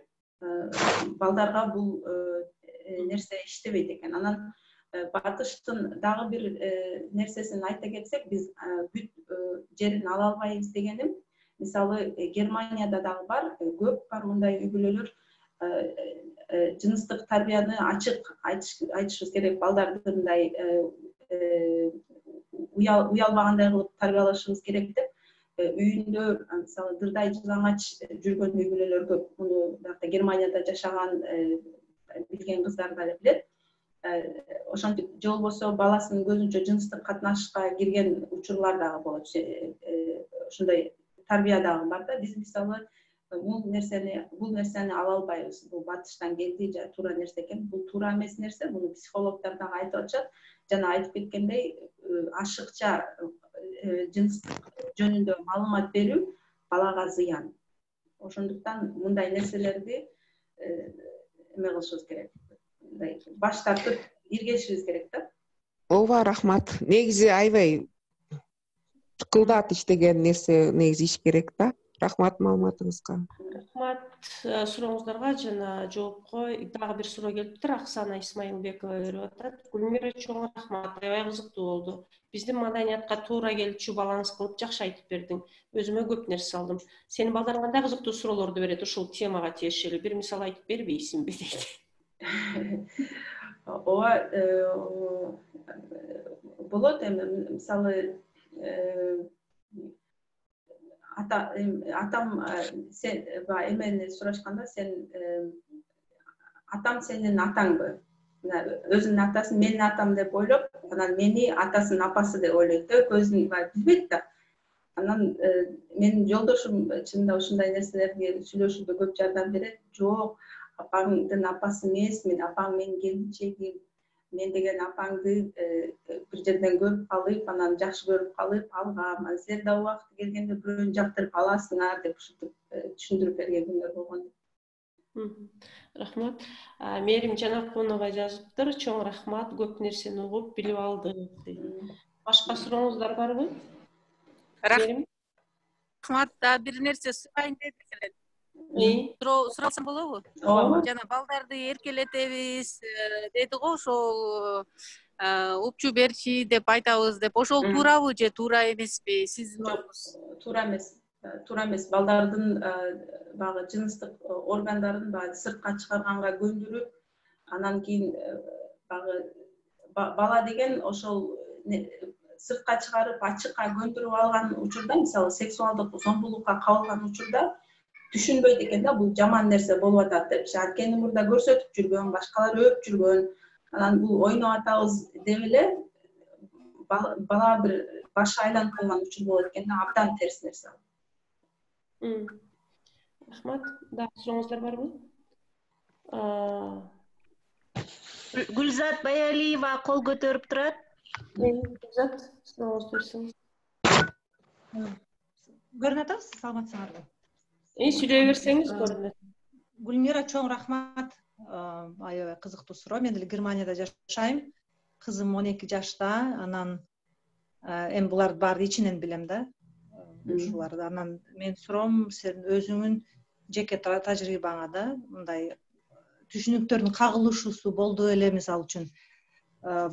балдарга бул нерсе иштебейт экен. Анан батыштын дагы бир нерсесин айта кетсек, биз бүт жерин ала албайбыз дегеним, мисалы Германияда дагы бар, көп бар мындай үй бүлөлөр, жыныстык тарбияны ачык айтышыбыз керек, балдарды мындай уялбагандай кылып тарбиялашыбыз керек деп, үйүндө мисалы дырдай жылаңач жүргөн үй бүлөлөр көп. Муну Германияда жашаган билген кыздар да билет. Ошентип же болбосо баласынын көзүнчө жыныстык катнашышка кирген учурлар дагы болот. Ошондой тарбия дагы бар да. Биз мисалы бул нерсени ала албайбыз. Бул батыштан келди, же туура нерсе экен. Бул туура эмес нерсе. Муну психологдор дагы айтып атышат. Жана айтып кеткендей, ашыкча жыныстык жөнүндө маалымат берүү балага зыян. Ошондуктан мындай нерселерди эме кылышыбыз керек. Баш тартып иргешибиз керек да. Ооба, рахмат. Негизи аябай тыкылдат иштеген нерсе негизи иш керек да. Рахмат маалыматыңызга. Рахмат сурооңуздарга жана жоопко. Дагы бир суроо келиптир. Аксана Исмаилбекова берип атат. Гүлмира, чоң рахмат. Аябай кызыктуу болду. Биздин маданиятка туура келчү баланс кылып жакшы айтып бердиң. Өзүмө көп нерсе алдым. Сенин балдарың кандай кызыктуу суроолорду берет ушул темага тиешелүү? Бир мисал айтып бербейсиңби дейт. Ооба, болот эми мисалы атам сен эмени сурашканда, сен атам сенин атаңбы? Өзүнүн атасын менин атам деп ойлоп, анан мени атасынын апасы деп ойлойт да, көзүн билбейт да. Анан менин жолдошум чынында ушундай нерселерге сүйлөшүүдө көп жардам берет. Жок, апаңдын апасы эмес, мен апаң менин келинчегим, мен деген апаңды бир жерден көрүп калып, анан жакшы көрүп калып алгам. Силер да убакыты келгенде бирөөнү жактырып аласыңар деп ушинтип түшүндүрүп берген күндөр болгон. Рахмат. Мерим Жанакунова жазыптыр. Чоң рахмат, көп нерсени угуп, билип алдык. Башка сурооңуздар барбы? Рахмат, да бир нерсе сурайын деп элем. Сурасам болобу? Жана балдарды эркелетебиз деди го, ошол укчу берчи деп айтабыз деп. Ошол туурабы же туура эмеспи? Сиздин ойуңуз? Туура эмес. Туура эмес. Балдардын баягы жыныстык органдарын сыртка чыгарганга көндүрүп, анан кийин баягы бала деген ошол сыртка чыгарып, ачыкка көндүрүп алган учурда, мисалы сексуалдык зомбулукка кабылган учурда түшүнбөйт экен да, бул жаман нерсе болуп атат деп. Анткени мурда көрсөтүп жүргөн, башкалар өп жүргөн, анан бул ойноп атабыз деп эле бала бир башы айланып калган учур болот экен да, абдан терс нерсе. Рахмат. Да, сурооңуздар барбы? Гүлзат Баялиева кол көтөрүп турат. Гүлзат, сурооңузду берсеңиз. Көрүнүп атабыз, саламатсыңарбы? Сүйлөй берсеңиз көрүнөт. Гүлмира, чоң рахмат. Аябай кызыктуу суроо. Мен деле Германияда жашайм. Кызым 12 жашта, анан эми буларды баарын ичинен билем да. Ушуларды. Анан мен суроом, сен өзүңүн жеке тажрыйбаңа да мындай түшүнүктөрдүн кагылышуусу болду эле, мисалы үчүн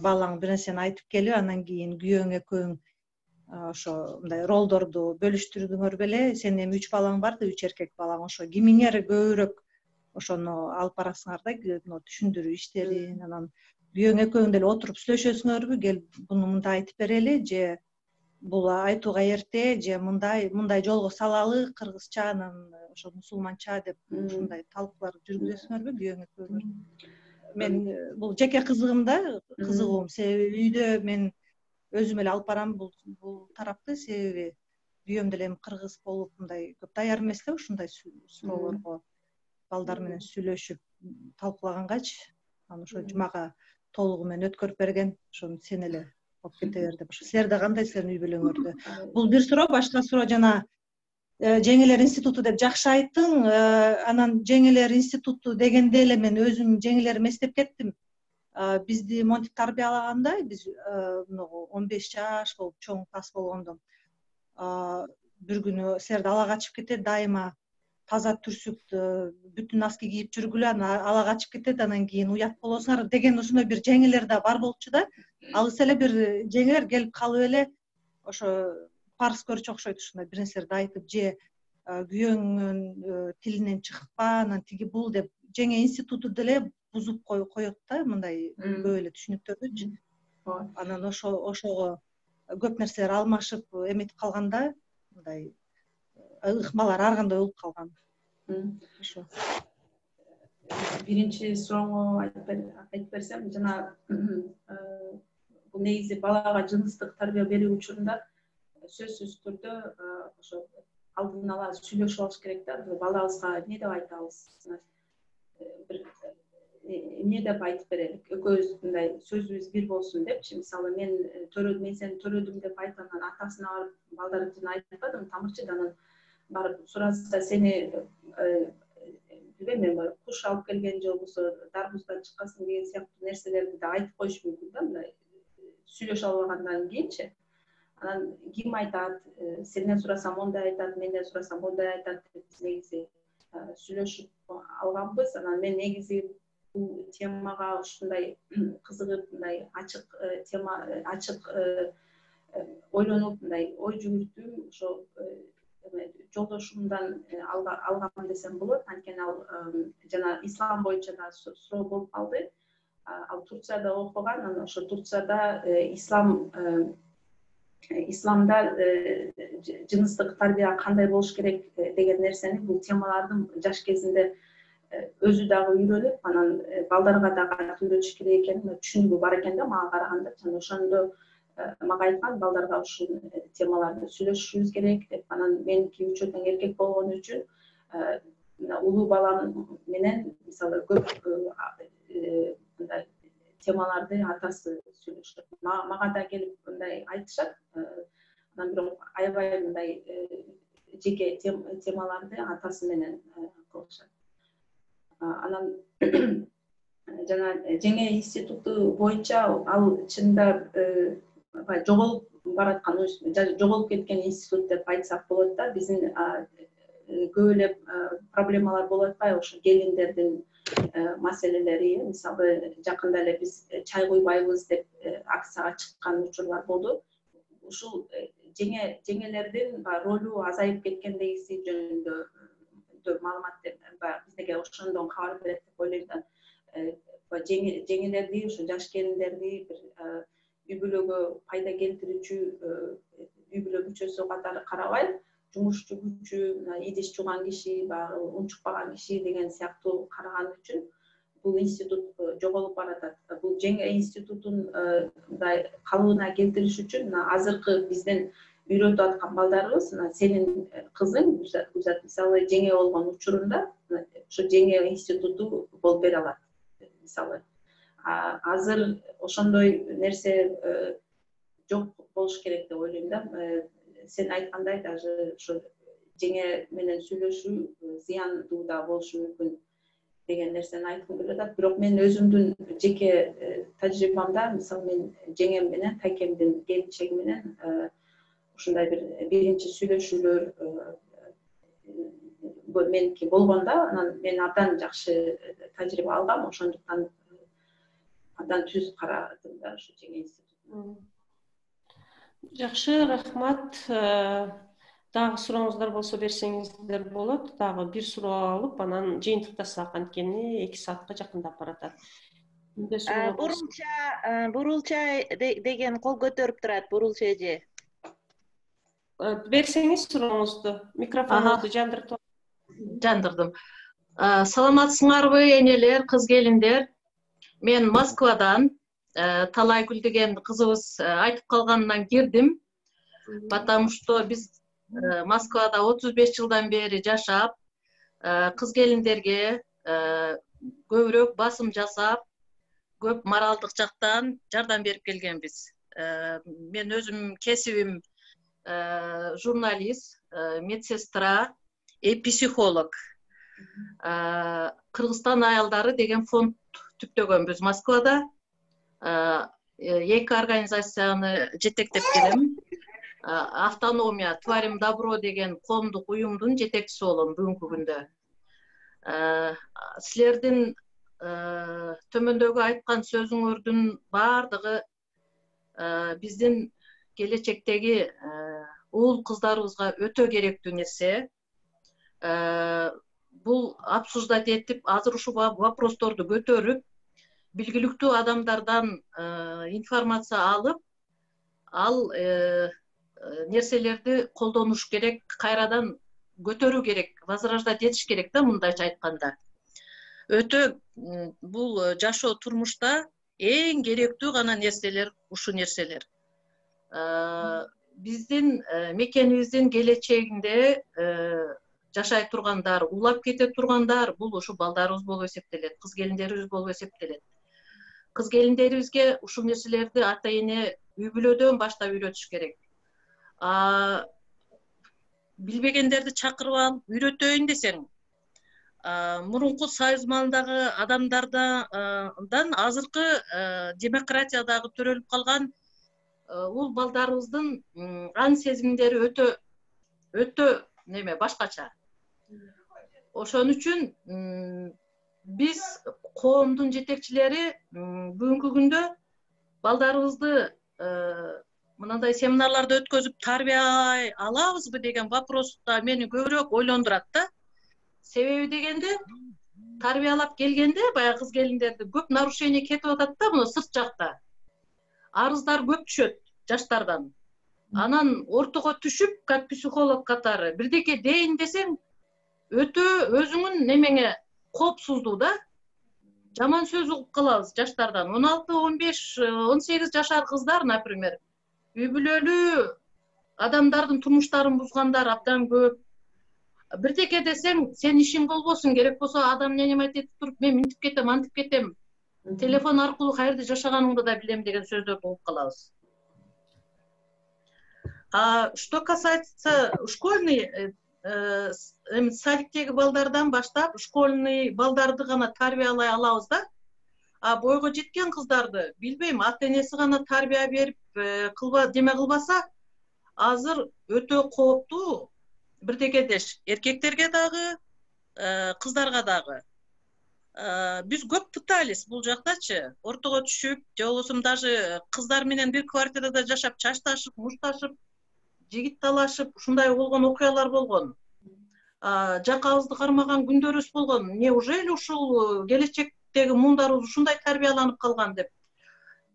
балаң бир нерсени айтып келип, анан кийин күйөөң экөөң ошо мындай ролдорду бөлүштүрдүңөр беле? Сен эми 3 балаң бар да, 3 эркек балаң. Ошо кимиңер көбүрөөк ошону алып барасыңар да, түшүндүрүү иштерин, анан күйөөң экөөң деле отуруп сүйлөшөсүңөрбү? Кел, буну мындай айтып берели, же бул айтууга эрте, же мындай жолго салалы, кыргызча, анан ошо мусулманча деп ушундай талкуулар жүргүзөсүңөрбү күйөөң экөөңөр? Мен бул жеке кызыгым да, кызыгуум. Себеби үйдө мен өзүм эле алып барам бул тарапты, себеби күйөөм деле эми кыргыз болуп мындай көп даяр эмес да ушундай суроолорго балдар менен сүйлөшүп талкуулагангачы, анан ошо жумага толугу менен өткөрүп берген. Ошону сен эле алып кете бер деп. Ошо силерде кандай, силердин үй бүлөңөрдө? Бул бир суроо. Башка суроо, жана жеңелер институту деп жакшы айттың. Анан жеңелер институту дегенде эле мен өзүм жеңелерим эстеп кеттим. Бизди монтип тарбиялаганда, биз 15 жаш болуп чоң тас болгондо бир күнү силерди ала качып кетет, дайыма таза түрсүктү бүтүн носки кийип жүргүлө, анан ала качып кетет, анан кийин уят болосуңар деген ошондой бир жеңелер да бар болчу да. Алыс эле бир жеңелер келип калып эле ошо парс көрчү окшойт, ушундай бир нерселерди айтып, же күйөөңүн тилинен чыкпа, анан тиги бул деп жеңе институту деле бузуп коет да, мындай көп эле түшүнүктөрдүчү. Анан ошого көп нерселер алмашып эметип калганда, мындай ыкмалар ар кандай болуп калган. Ошо. Биринчи сурооңо айтып берсем, жана бул негизи балага жыныстык тарбия берүү учурунда сөзсүз түрдө ошо алдын ала сүйлөшүп алыш керек да. Балабызга эмне деп айтабыз? Бир эмне деп айтып берелик? Экөөбүз мындай сөзүбүз бир болсун депчи. Мисалы мен сени төрөдүм деп айтып, анан атасына барып балдар үчүн айтпадым, тамырчы, анан барып сураса, сени билбейм, мен баягы куш алып келген же болбосо дарбуздан чыккансың деген сыяктуу нерселерди да айтып коюш мүмкүн да, мындай сүйлөшүп алгандан кийинчи. Анан ким айтат, сенден сурасам мондай айтат, менден сурасам мондай айтат деп биз негизи сүйлөшүп алганбыз. Анан мен негизи бул темага ушундай кызыгып, мындай ачык тема, ачык ойлонуп, мындай ой жүгүртүү ошо жолдошумдан алгам десем болот. Анткени ал жана ислам боюнча да суроо болуп калды. Ал Турцияда окуган, анан ошо Турцияда исламда жыныстык тарбия кандай болуш керек деген нерсени, бул темаларды жаш кезинде өзү дагы үйрөнүп, анан балдарга дагы үйрөтүш керек экенин түшүнүгү бар экен да мага караганда. Жана ошондо мага айткан, балдарга ушул темаларды сүйлөшүшүбүз керек деп. Анан меники үчөө тең эркек болгон үчүн улуу балам менен мисалы көп мындай темаларды атасы сүйлөшөт. Мага да келип мындай айтышат. Анан бирок аябай мындай жеке темаларды атасы менен кылышат. Анан жана Жеңе институту боюнча ал чынында жоголуп бараткан, жоголуп кеткен институт деп айтсак болот да. Биздин көп эле проблемалар болуп атпайбы, ошо келиндердин маселелери. Мисалы жакында эле биз чай куйбайбыз деп акцияга чыккан учурлар болду. Ушул жеңелердин ролу азайып кеткендеги жөнүндө маалымат бизге ошондон кабар берет деп ойлойм да. Жеңелерди, ошо жаш келиндерди бир үй бүлөгө пайда келтирүүчү үй бүлө мүчөсү катары карабай, жумушчу күчү, идиш жууган киши, баягы ун чукпаган киши деген сыяктуу караган үчүн бул институт жоголуп баратат. Бул Жеңе институтун мындай калыбына келтириш үчүн азыркы биздин үйрөтүп аткан балдарыбыз, сенин кызың мисалы Жеңе болгон учурунда ошо Жеңе институту болуп бере алат. Мисалы азыр ошондой нерсе жок болуш керек деп ойлойм да. Сен айткандай, даже ошо Жеңе менен сүйлөшүү зыяндуу да болушу мүмкүн деген нерсени айткым келип атат. Бирок мен өзүмдүн жеке тажрыйбамда, мисалы мен жеңем менен, тайкемдин келинчеги менен ушундай бир биринчи сүйлөшүүлөр меники болгондо, анан мен абдан жакшы тажрыйба алгам. Ошондуктан абдан түз карадым да ушу Жеңе институтун. Жакшы, рахмат. Дагы сурооңуздар болсо берсеңиздер болот. Дагы бир суроо алып, анан жыйынтыктасак, анткени 2 саатка жакындап баратат. Бурулча деген кол көтөрүп турат, Бурулча эже. Берсеңиз сурооңузду, микрофонуңузду жандыртып. Жандырдым. Саламатсыңарбы, энелер, кыз келиндер? Мен Москвадан Талайгүл деген кызыбыз айтып калганынан кирдим. Потому что биз Москвада 35 жылдан бери жашап, кыз келиндерге көбүрөөк басым жасап, көп моралдык жактан жардам берип келгенбиз. Мен өзүм кесибим журналист, медсестра, психолог. Кыргызстан аялдары деген фонд түптөгөнбүз Москвада. 2 организацияны жетектеп келем. Автономия, Творим добро деген коомдук уюмдун жетекчиси болом бүгүнкү күндө. Силердин төмөндөгү айткан сөзүңөрдүн баардыгы биздин келечектеги уул кыздарыбызга өтө керектүү нерсе. Бул обсуждать этип, азыр ушул вопросторду көтөрүп, билгиликтүү адамдардан информация алып, ал нерселерди колдонуш керек, кайрадан көтөрүү керек, возрождать этиш керек да, мындайча айтканда. Өтө бул жашоо турмушта эң керектүү гана нерселер ушу нерселер. Биздин мекенибиздин келечегинде жашай тургандар, улап кете тургандар, бул ушу балдарыбыз болуп эсептелет, кыз келиндерибиз болуп эсептелет. Кыз келиндерибизге ушул нерселерди ата эне үй бүлөдөн баштап үйрөтүш керек. Билбегендерди чакырып алып үйрөтөйүн десең, мурунку союз маалындагы адамдардан азыркы демократиядагы төрөлүп калган ул балдарыбыздын ан сезимдери өтө неме башкача. Ошон үчүн биз коомдун жетекчилери бүгүнкү күндө балдарыбызды мындай семинарларды өткөзүп тарбиялай алабызбы деген вопроста мени көбүрөөк ойлондурат да. Себеби дегенде тарбиялап келгенде баягы кыз келиндерди көп нарушение кетип атат да, мына сырт жакта. Арыздар көп түшөт жаштардан. Анан ортого түшүп, как психолог катары бирдеке дейин десең, өтө өзүңүн немеңе коопсуздуу да. Жаман сөз угуп калабыз жаштардан. 16, 15, 18 жашар кыздар, например, үй бүлөлүү адамдардын турмуштарын бузгандар абдан көп. Бирдеке десең, сен ишиң болбосун, керек болсо адам неме айтып туруп, мен минтип кетем, антип кетем. Телефон аркылуу каерде жашаганыңды да билем деген сөздөрдү угуп калабыз. Что касается школьный садиктеги балдардан баштап, школьный балдарды гана тарбиялай алабыз да. Бойго жеткен кыздарды билбейм, ата-энеси гана тарбия берип, деме кылбаса, азыр өтө кооптуу. Бирдеке деш, эркектерге дагы, кыздарга дагы. Биз көп пытались бул жактачы, ортого түшүп, же болбосо даже кыздар менен бир квартирада жашап, чачташып, мушташып, жигит талашып, ушундай болгон окуялар болгон. Жакабызды кармаган күндөрүбүз болгон. Неужели ушул келечектеги муундарыбыз ушундай тарбияланып калган деп.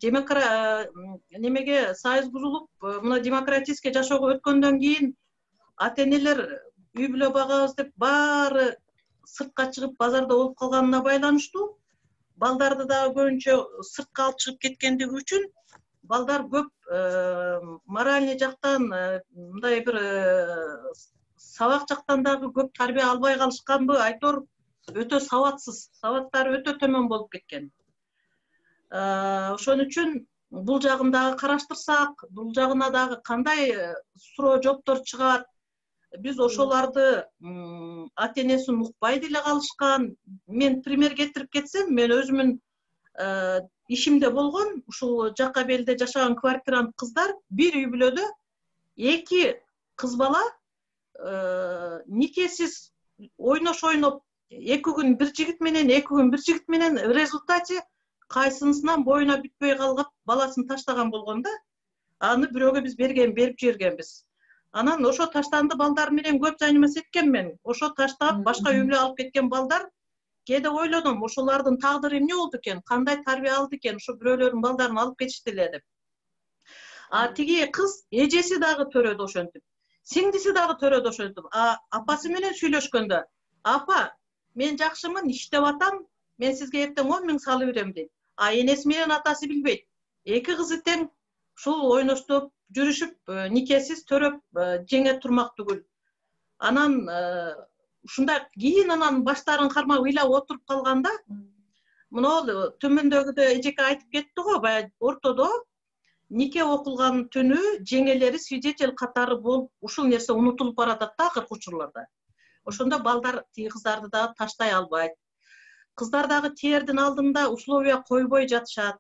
Демек, немеге союз бузулуп, мына демократический жашоого өткөндөн кийин ата-энелер үй бүлө багабыз деп баары сыртка чыгып базарда болуп калганына байланыштуу. Балдарды дагы көбүнчө сыртка алып чыгып кеткендиги үчүн балдар көп моральный жактан, мындай бир сабак жактан дагы көп тарбия албай калышканбы, айтор өтө сабатсыз, сабаттары өтө төмөн болуп кеткен. Ошон үчүн бул жагын дагы караштырсак, бул жагына дагы кандай суроо жооптор чыгат, биз ошоларды ата-энесин укпай деле калышкан. Мен пример кетирип кетсем, мен өзүмүн ишимде болгон, ушул жака белде жашаган квартиранын кыздар бир үй бүлөдө 2 кыз бала никесиз ойнош ойноп, 2 күн бир жигит менен, 2 күн бир жигит менен, в результате кайсынысынан боюна бүтпөй калгап, баласын таштаган болгон да. Аны бирөөгө биз берип жибергенбиз. Анан ошо таштанды балдар менен көп заниматься эткен мен. Ошо таштап, башка үй бүлө алып кеткен балдар, кээде ойлодум, ошолордун тагдыры эмне болду экен, кандай тарбия алды экен, ошо бирөөлөрдүн балдарын алып кетишти эле деп. Тиги кыз эжеси дагы төрөдө ошентип, сиңдиси дагы төрөдө ошентип, апасы менен сүйлөшкөндө, апа, мен жакшымын, иштеп атам, мен сизге эртең 10 000 салып берем дейт. Энеси менен атасы билбейт. 2 кызы тең ушул ойноштоп, жүрүшүп, никесиз төрөп, жеңе турмак түгүл. Анан ушундай кийин анан баштарын кармап ыйлап отуруп калганда, мына төмөндөгүдө эжеке айтып кетти го, баягы ортодо нике окулган түнү жеңелери свидетель катары болуп, ушул нерсе унутулуп баратат да акыркы учурларда. Ошондо балдар тиги кыздарды дагы таштай албайт. Кыздар дагы тердин алдында условия койбой жатышат.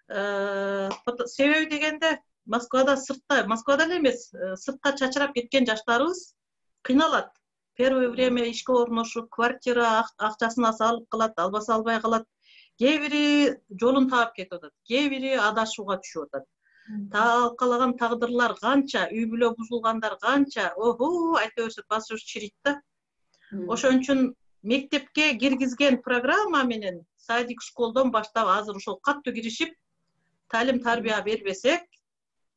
Себеби дегенде Москвада эле эмес, сыртка чачырап кеткен жаштарыбыз кыйналат. Первое время ишке орношуп, квартира акчасын салып калат, албаса албай калат. Кээ бири жолун таап кетип атат, кээ бири адашууга түшүп атат. Калаган тагдырлар канча, үй бүлө бузулгандар канча, айта берсек басыбыз чирийт да. Ошон үчүн мектепке киргизген программа менен садик школдон баштап азыр ошол каттуу киришип, талим тарбия бербесек,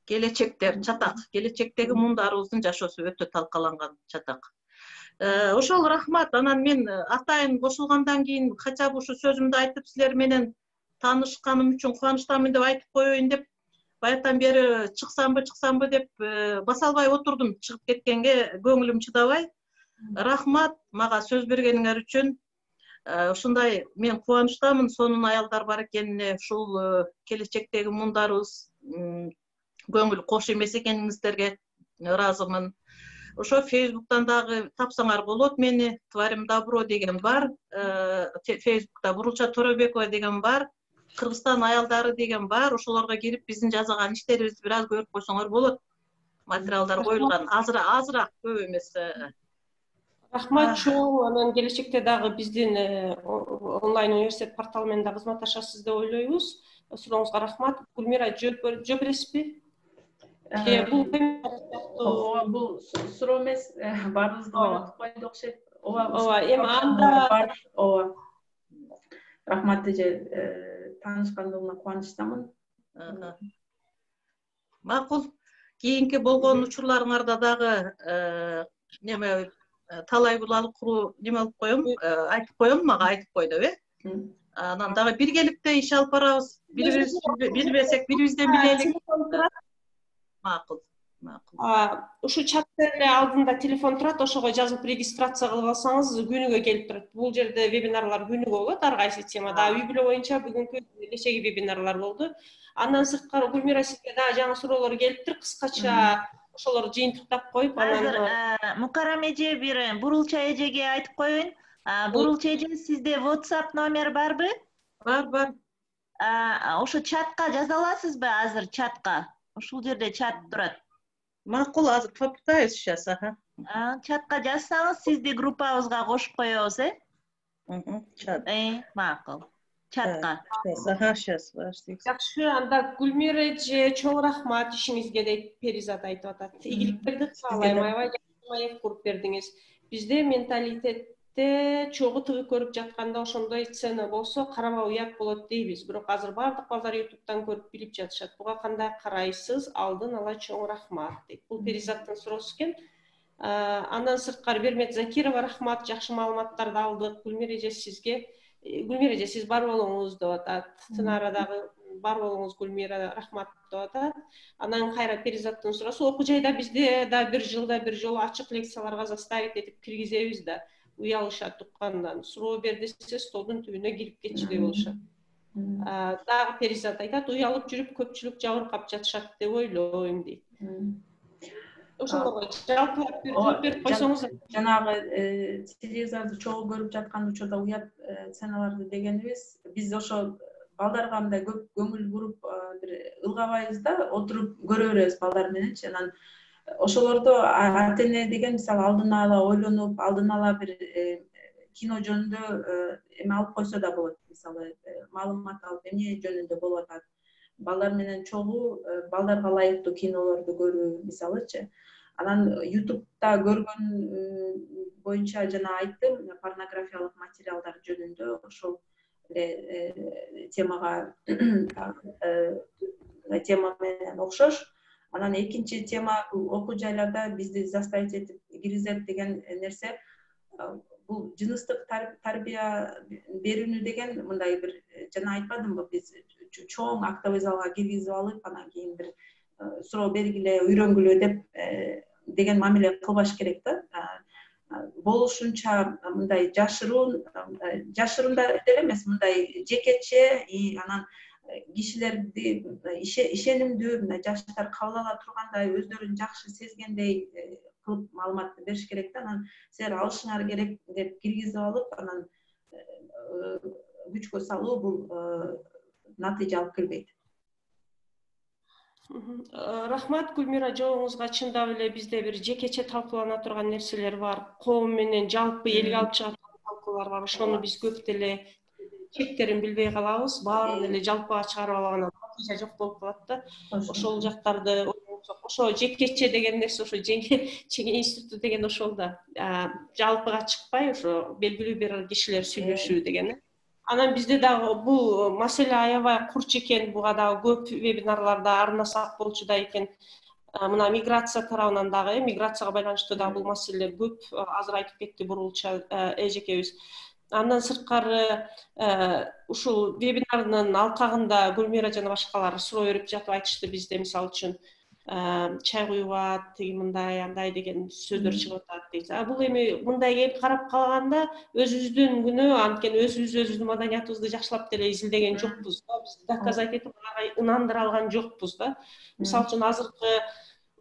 келечектер чатак, келечектеги муундарыбыздын жашоосу өтө талкаланган чатак. Ошол рахмат. Анан мен атайын кошулгандан кийин хотя бы ушу сөзүмдү айтып силер менен таанышканым үчүн кубанычтамын деп айтып коеюн деп, баягыдан бери чыксамбы деп баса албай отурдум. Чыгып кеткенге көңүлүм чыдабай. Рахмат мага сөз бергениңер үчүн. Ушундай мен кубанычтамын сонун аялдар бар экенине, ушул келечектеги муундарыбыз көңүл кош эмес экениңиздерге ыраазымын. Ошо Facebook'tan дагы тапсаңар болот. Мени Тварим Добро деген бар. Facebook'та Бурулча Торобекова деген бар. Кыргызстан аялдары деген бар. Ошолорго кирип биздин жазган иштерибизди бир аз көрүп койсоңор болот. Материалдар коюлган. Азыраак, көп эмес. Рахмат чоң. Анан келечекте дагы биздин онлайн университет порталы менен да кызматташасыз деп ойлойбуз. Сурооңузга рахмат. Гүлмира жооп бересизби? Бул суроо эмес, баарыбызды ойлотуп койду окшойт. Ооба, эми анда ооба. Рахмат эже, таанышкандыгыма кубанычтамын. Макул. Кийинки болгон учурларыңарда дагы неме талай булалы куруу неме алып коем, айтып коем, мага айтып кой деп, Анан дагы биргеликте иш алып барабыз. Бирибиз билбесек бирибизден билелик. Макул. Ушу чатта эле алдында телефон турат, ошого жазып регистрация кылып алсаңыз күнүгө келип турат. Бул жерде вебинарлар күнүгө болот, ар кайсы темада. Үй бүлө боюнча бүгүнкү кечеги вебинарлар болду. Андан сырткары Гүлмира сизге дагы жаңы суроолор келиптир, кыскача ошолорду жыйынтыктап коюп, азыр Мукарам эже бир Бурулча эжеге айтып коеюн. Бурулча эже, сизде WhatsApp номер барбы? Бар. Ошо чатка жаза аласызбы азыр чатка? Ушул жерде чат турат. Макул, азыр попытаюсь сейчас, Чатка жазсаңыз сизди группабызга кошуп коебуз, Чат. Макул. Чатка. Сейчас, подожди. Жакшы, анда Гүлмира эже чоң рахмат ишиңизге дейт Перизат айтып атат. Ийгиликтерди каалайм, аябай жакшы маек куруп бердиңиз. Бизде менталитетте чогуу тыгы көрүп жатканда ошондой сцена болсо карабай уят болот дейбиз. Бирок азыр баардык балдар YouTube'дан көрүп билип жатышат. Буга кандай карайсыз? Алдын ала чоң рахмат дейт. Бул Перизаттын суроосу экен. Андан сырткары Бермет Закирова рахмат, жакшы маалыматтарды алдык. Гүлмира эже сизге сиз бар болуңуз деп атат. Тынарадагы бар болуңуз Гүлмира рахмат деп атат. Анан кайра Перизаттын суроосу, окуу жайда бизде да бир жылда бир жолу ачык лекцияларга заставить этип киргизебиз да. Уялышат уккандан. Суроо бер десе столдун түбүнө кирип кетчүдөй болушат. Дагы Перизат айтат, уялып жүрүп көпчүлүк жабыркап жатышат деп ойлойм дейт. Ошолорго жалпы жооп берип койсоңуз. Жанагы телевизорду чогуу көрүп жаткан учурда уят сценаларды дегенибиз, биз ошо балдарга мындай көп көңүл буруп бир ылгабайбыз да, отуруп көрө беребиз балдар мененчи. Анан ошолорду ата-эне деген мисалы алдын ала ойлонуп, алдын ала бир кино жөнүндө эме алып койсо да болот. Мисалы маалымат алып, эмне жөнүндө болуп атат. Балдар менен чогуу балдарга ылайыктуу кинолорду көрүү мисалычы. Анан YouTube'да көргөн боюнча жана айттым, порнографиялык материалдар жөнүндө ошол темага тема менен окшош. Анан экинчи тема окуу жайларда бизди заставить этип киргизет деген нерсе. Бул жыныстык тарбия берүүнү деген мындай бир жана айтпадымбы, биз чоң актовый залга киргизип алып, анан кийин бир суроо бергиле, үйрөнгүлө деп деген мамиле кылбаш керек да. Болушунча мындай жашыруун да деле эмес, мындай жекече, анан кишилерди ишенимдүү, мына жаштар кабыл ала тургандай, өздөрүн жакшы сезгендей кылып маалыматты бериш керек да. Анан силер алышыңар керек деп киргизип алып, анан күчкө салуу бул натыйжа алып келбейт. Рахмат Гүлмира, жообуңузга чындап эле бизде бир жекече талкуулана турган нерселер бар. Коом менен жалпы элге алып чыгат талкуулар бар. Ошону биз көп деле чектерин билбей калабыз. Баарын эле жалпыга чыгарып алгандан натыйжа жок болуп калат да. Ошол жактарды ошо жекече деген нерсе, ошо чең институт деген ошол да. Жалпыга чыкпай, ошо белгилүү бир кишилер сүйлөшүү деген. Анан бизде дагы бул маселе аябай курч экен, буга дагы көп вебинарларда арнасак болчу да экен. Мына миграция тарабынан дагы, миграцияга байланыштуу дагы бул маселелер көп, азыр айтып кетти Бурулча эжекебиз. Андан сырткары ушул вебинардын алкагында Гүлмира жана башкалар суроо берип жатып айтышты, бизде мисалы үчүн чай куюп тиги мындай андай деген сөздөр чыгып атат дейт. Бул эми мындай келип карап калганда өзүбүздүн күнөө, анткени өзүбүздүн маданиятыбызды жакшылап деле изилдеген жокпуз да, биз доказать этип ынандыра алган жокпуз да. Мисалы үчүн азыркы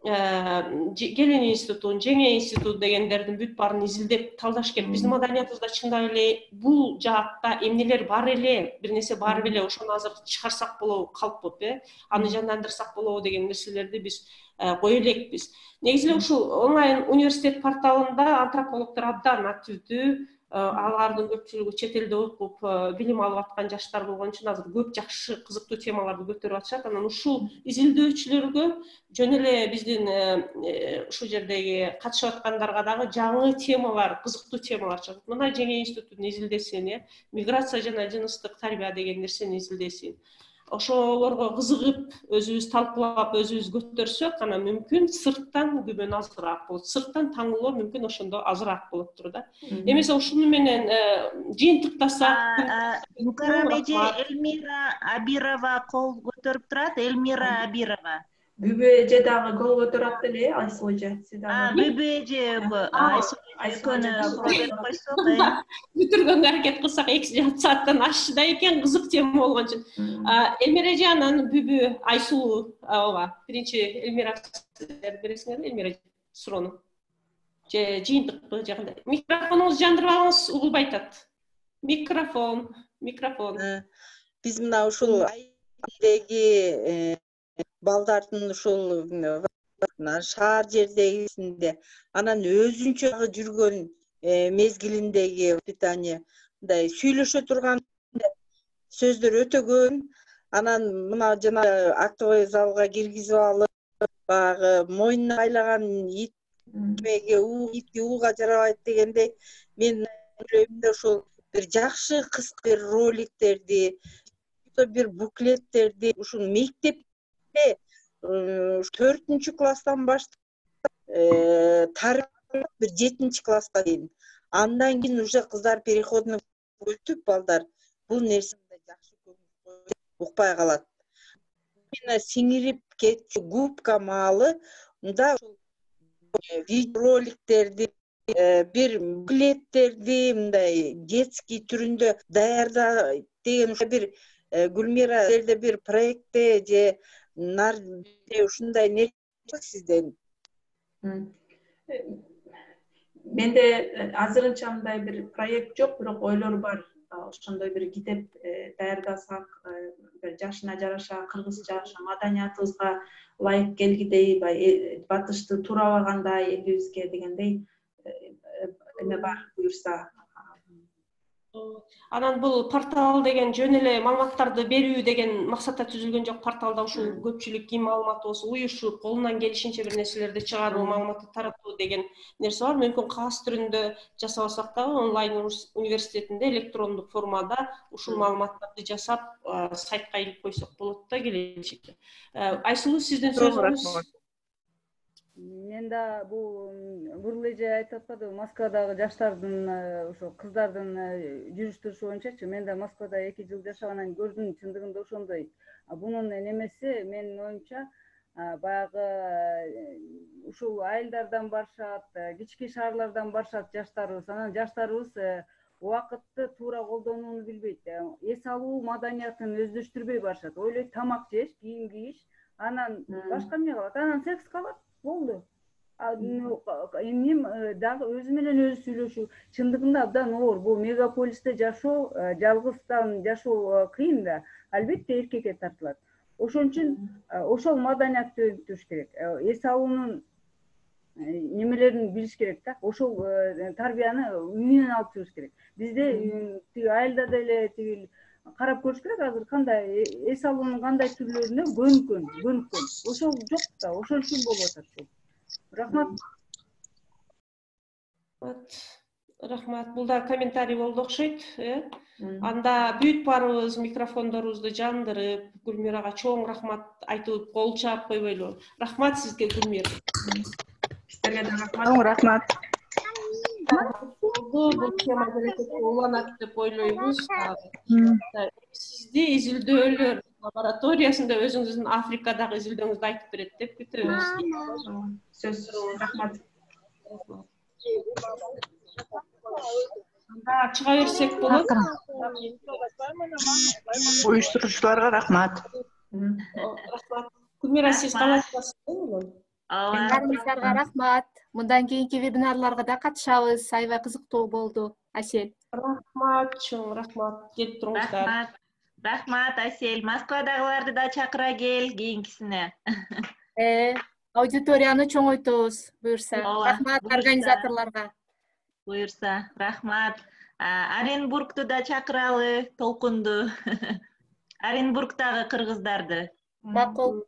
Gelин институтун, Жеңе институту дегендердин бүт баарын изилдеп талдаш керек. Биздин маданиятыбызда чындап эле бул жаатта эмнелер бар эле, бир нерсе бар беле, ошону азыр чыгарсак болобу, калп болуп, аны жандандырсак болобу деген нерселерди биз кое элекпиз. Негизи эле ушул онлайн университет порталында антропологдор абдан активдүү, алардын көпчүлүгү чет элде окуп билим алып аткан жаштар болгон үчүн азыр көп жакшы кызыктуу темаларды көтөрүп атышат. Анан ушул изилдөөчүлөргө жөн эле биздин ушул жердеги катышып аткандарга дагы жаңы темалар, кызыктуу темалар чыгат. Мына Жеңе институтун изилдесин, миграция жана жыныстык тарбия деген нерсени изилдесин. Ошолорго кызыгып, өзүбүз талкуулап, өзүбүз көтөрсөк, анан мүмкүн сырттан күбөн азыраак болот. Сырттан таңылоо мүмкүн ошондо азыраак болуптур да. Эмесе ушуну менен жыйынтыктасак, Мукарам эже Элмира Абирова кол көтөрүп турат. Элмира Абирова. Бүбү эже дагы кол көтөрүп атты эле, Айсыл эже. Сиз дагы. Бүбү эже Айсыл эже суроо берип койсок. Бүтүргөнгө аракет кылсак 2 сааттан ашты да экен, кызык тема болгон үчүн. Элмира эже анан Бүбү Айсул, ооба, биринчи Элмира бересиңер, Элмира суроону. Же жыйынтыкпы же кандай? Микрофонуңузду жандырып алыңыз, угулбай атат. Микрофон. Биз мына ушул айдеги балдардын ушул шаар жердегисинде анан өзүнчө жүргөн мезгилиндеги воспитание мындай сүйлөшө турган сөздөр өтө көп. Анан мына жана актовый залга киргизип алып, баягы мойнуна байлаган итке ууга жарабайт дегендей, мен ойлойм да ушул бир жакшы кыска бир роликтерди, бир буклеттерди ушул мектепте 4-класстан баштап тарбия бир 7-класска чейин. Андан кийин уже кыздар переходный өтүп, балдар бул нерсени жакшы укпай калат. Мына сиңирип кетчү губка маалы мында видеороликтерди, бир буклеттерди мындай детский түрүндө даярдайт деген бир Гүлмира жерде бир проектте же ушундай нерсе сизден? Менде азырынча мындай бир проект жок, бирок ойлор бар. Ошондой бир китеп даярдасак, бир жашына жараша, кыргызча, маданиятыбызга ылайык келгидей, батышты туурабагандай элибизге дегендей эме бар, буюрса. Анан бул портал деген жөн эле маалыматтарды берүү деген максатта түзүлгөн жок. Порталда ушул көпчүлүк ким маалымат болсо уюшуп, колунан келишинче бир нерселерди чыгаруу, маалыматты таратуу деген нерсе бар. Мүмкүн кагаз түрүндө жасабасак дагы онлайн университетинде электрондук формада ушул маалыматтарды жасап сайтка илип койсок болот да келечекте. Айсулуу, сиздин сөзүңүз? Мен да бул эже айтып атканды, Москвадагы жаштардын, ошо кыздардын жүрүш-турушу боюнчачы, мен да Москвада 2 жыл жашагандан көрдүм, чындыгында ошондой. Бунун немеси менин оюмча баягы ушул айылдардан барышат, кички шаарлардан барышат жаштарыбыз. Анан жаштарыбыз убакытты туура колдонууну билбейт. Эс алуу маданиятын өздөштүрбөй барышат. Ойлойт тамак жеш, кийим кийиш, анан башка эмне калат? Анан секс калат. Болду. Эмнем дагы өзү менен өзү сүйлөшүү. Чындыгында абдан оор. Бул мегаполисте жашоо, жалгыздан жашоо кыйын да. Албетте эркекке тартылат. Ошон үчүн ошол маданиятты өйрөтүш керек. Эс алуунун немелерин билиш керек да. Ошол тарбияны үйүнөн алып чыгыш керек. Бизде тиги айылда деле тиги карап көрүш керек, азыр кандай эс алуунун кандай түрлөрүнө көнүккөн. Ошол жок да, ошол үчүн болуп атат ушул. Рахмат. Рахмат. Бул да комментарий болду окшойт, Анда бүт барыбыз микрофондорубузду жандырып, Гүлмирага чоң рахмат айтып, кол чаап койбойлу. Рахмат сизге, Гүлмир. Сизге да рахмат. Рахмат. Бул тема уланат деп ойлойбуз. Сизди изилдөөлөр лабораториясында өзүңүздүн Африкадагы изилдөөңүздү айтып берет деп күтөбүз. Сөз, рахмат. Чыга берсек болот. Уюштуруучуларга рахмат. Рахмат. Гүлмира, сиз калайсызбы? ооба. Баарыңыздарга рахмат. Мындан кийинки вебинарларга да катышабыз. Аябай кызыктуу болду. Асел. Рахмат, чоң рахмат. Келип туруңуздар. Рахмат, Асел. Москвадагыларды да чакыра кел кийинкисине. Аудиторияны чоңойтобуз, буюрса. Рахмат организаторлорго. Буюрса, рахмат. Оренбургду да чакыралы, Толкунду. Оренбургдагы кыргыздарды. Макул.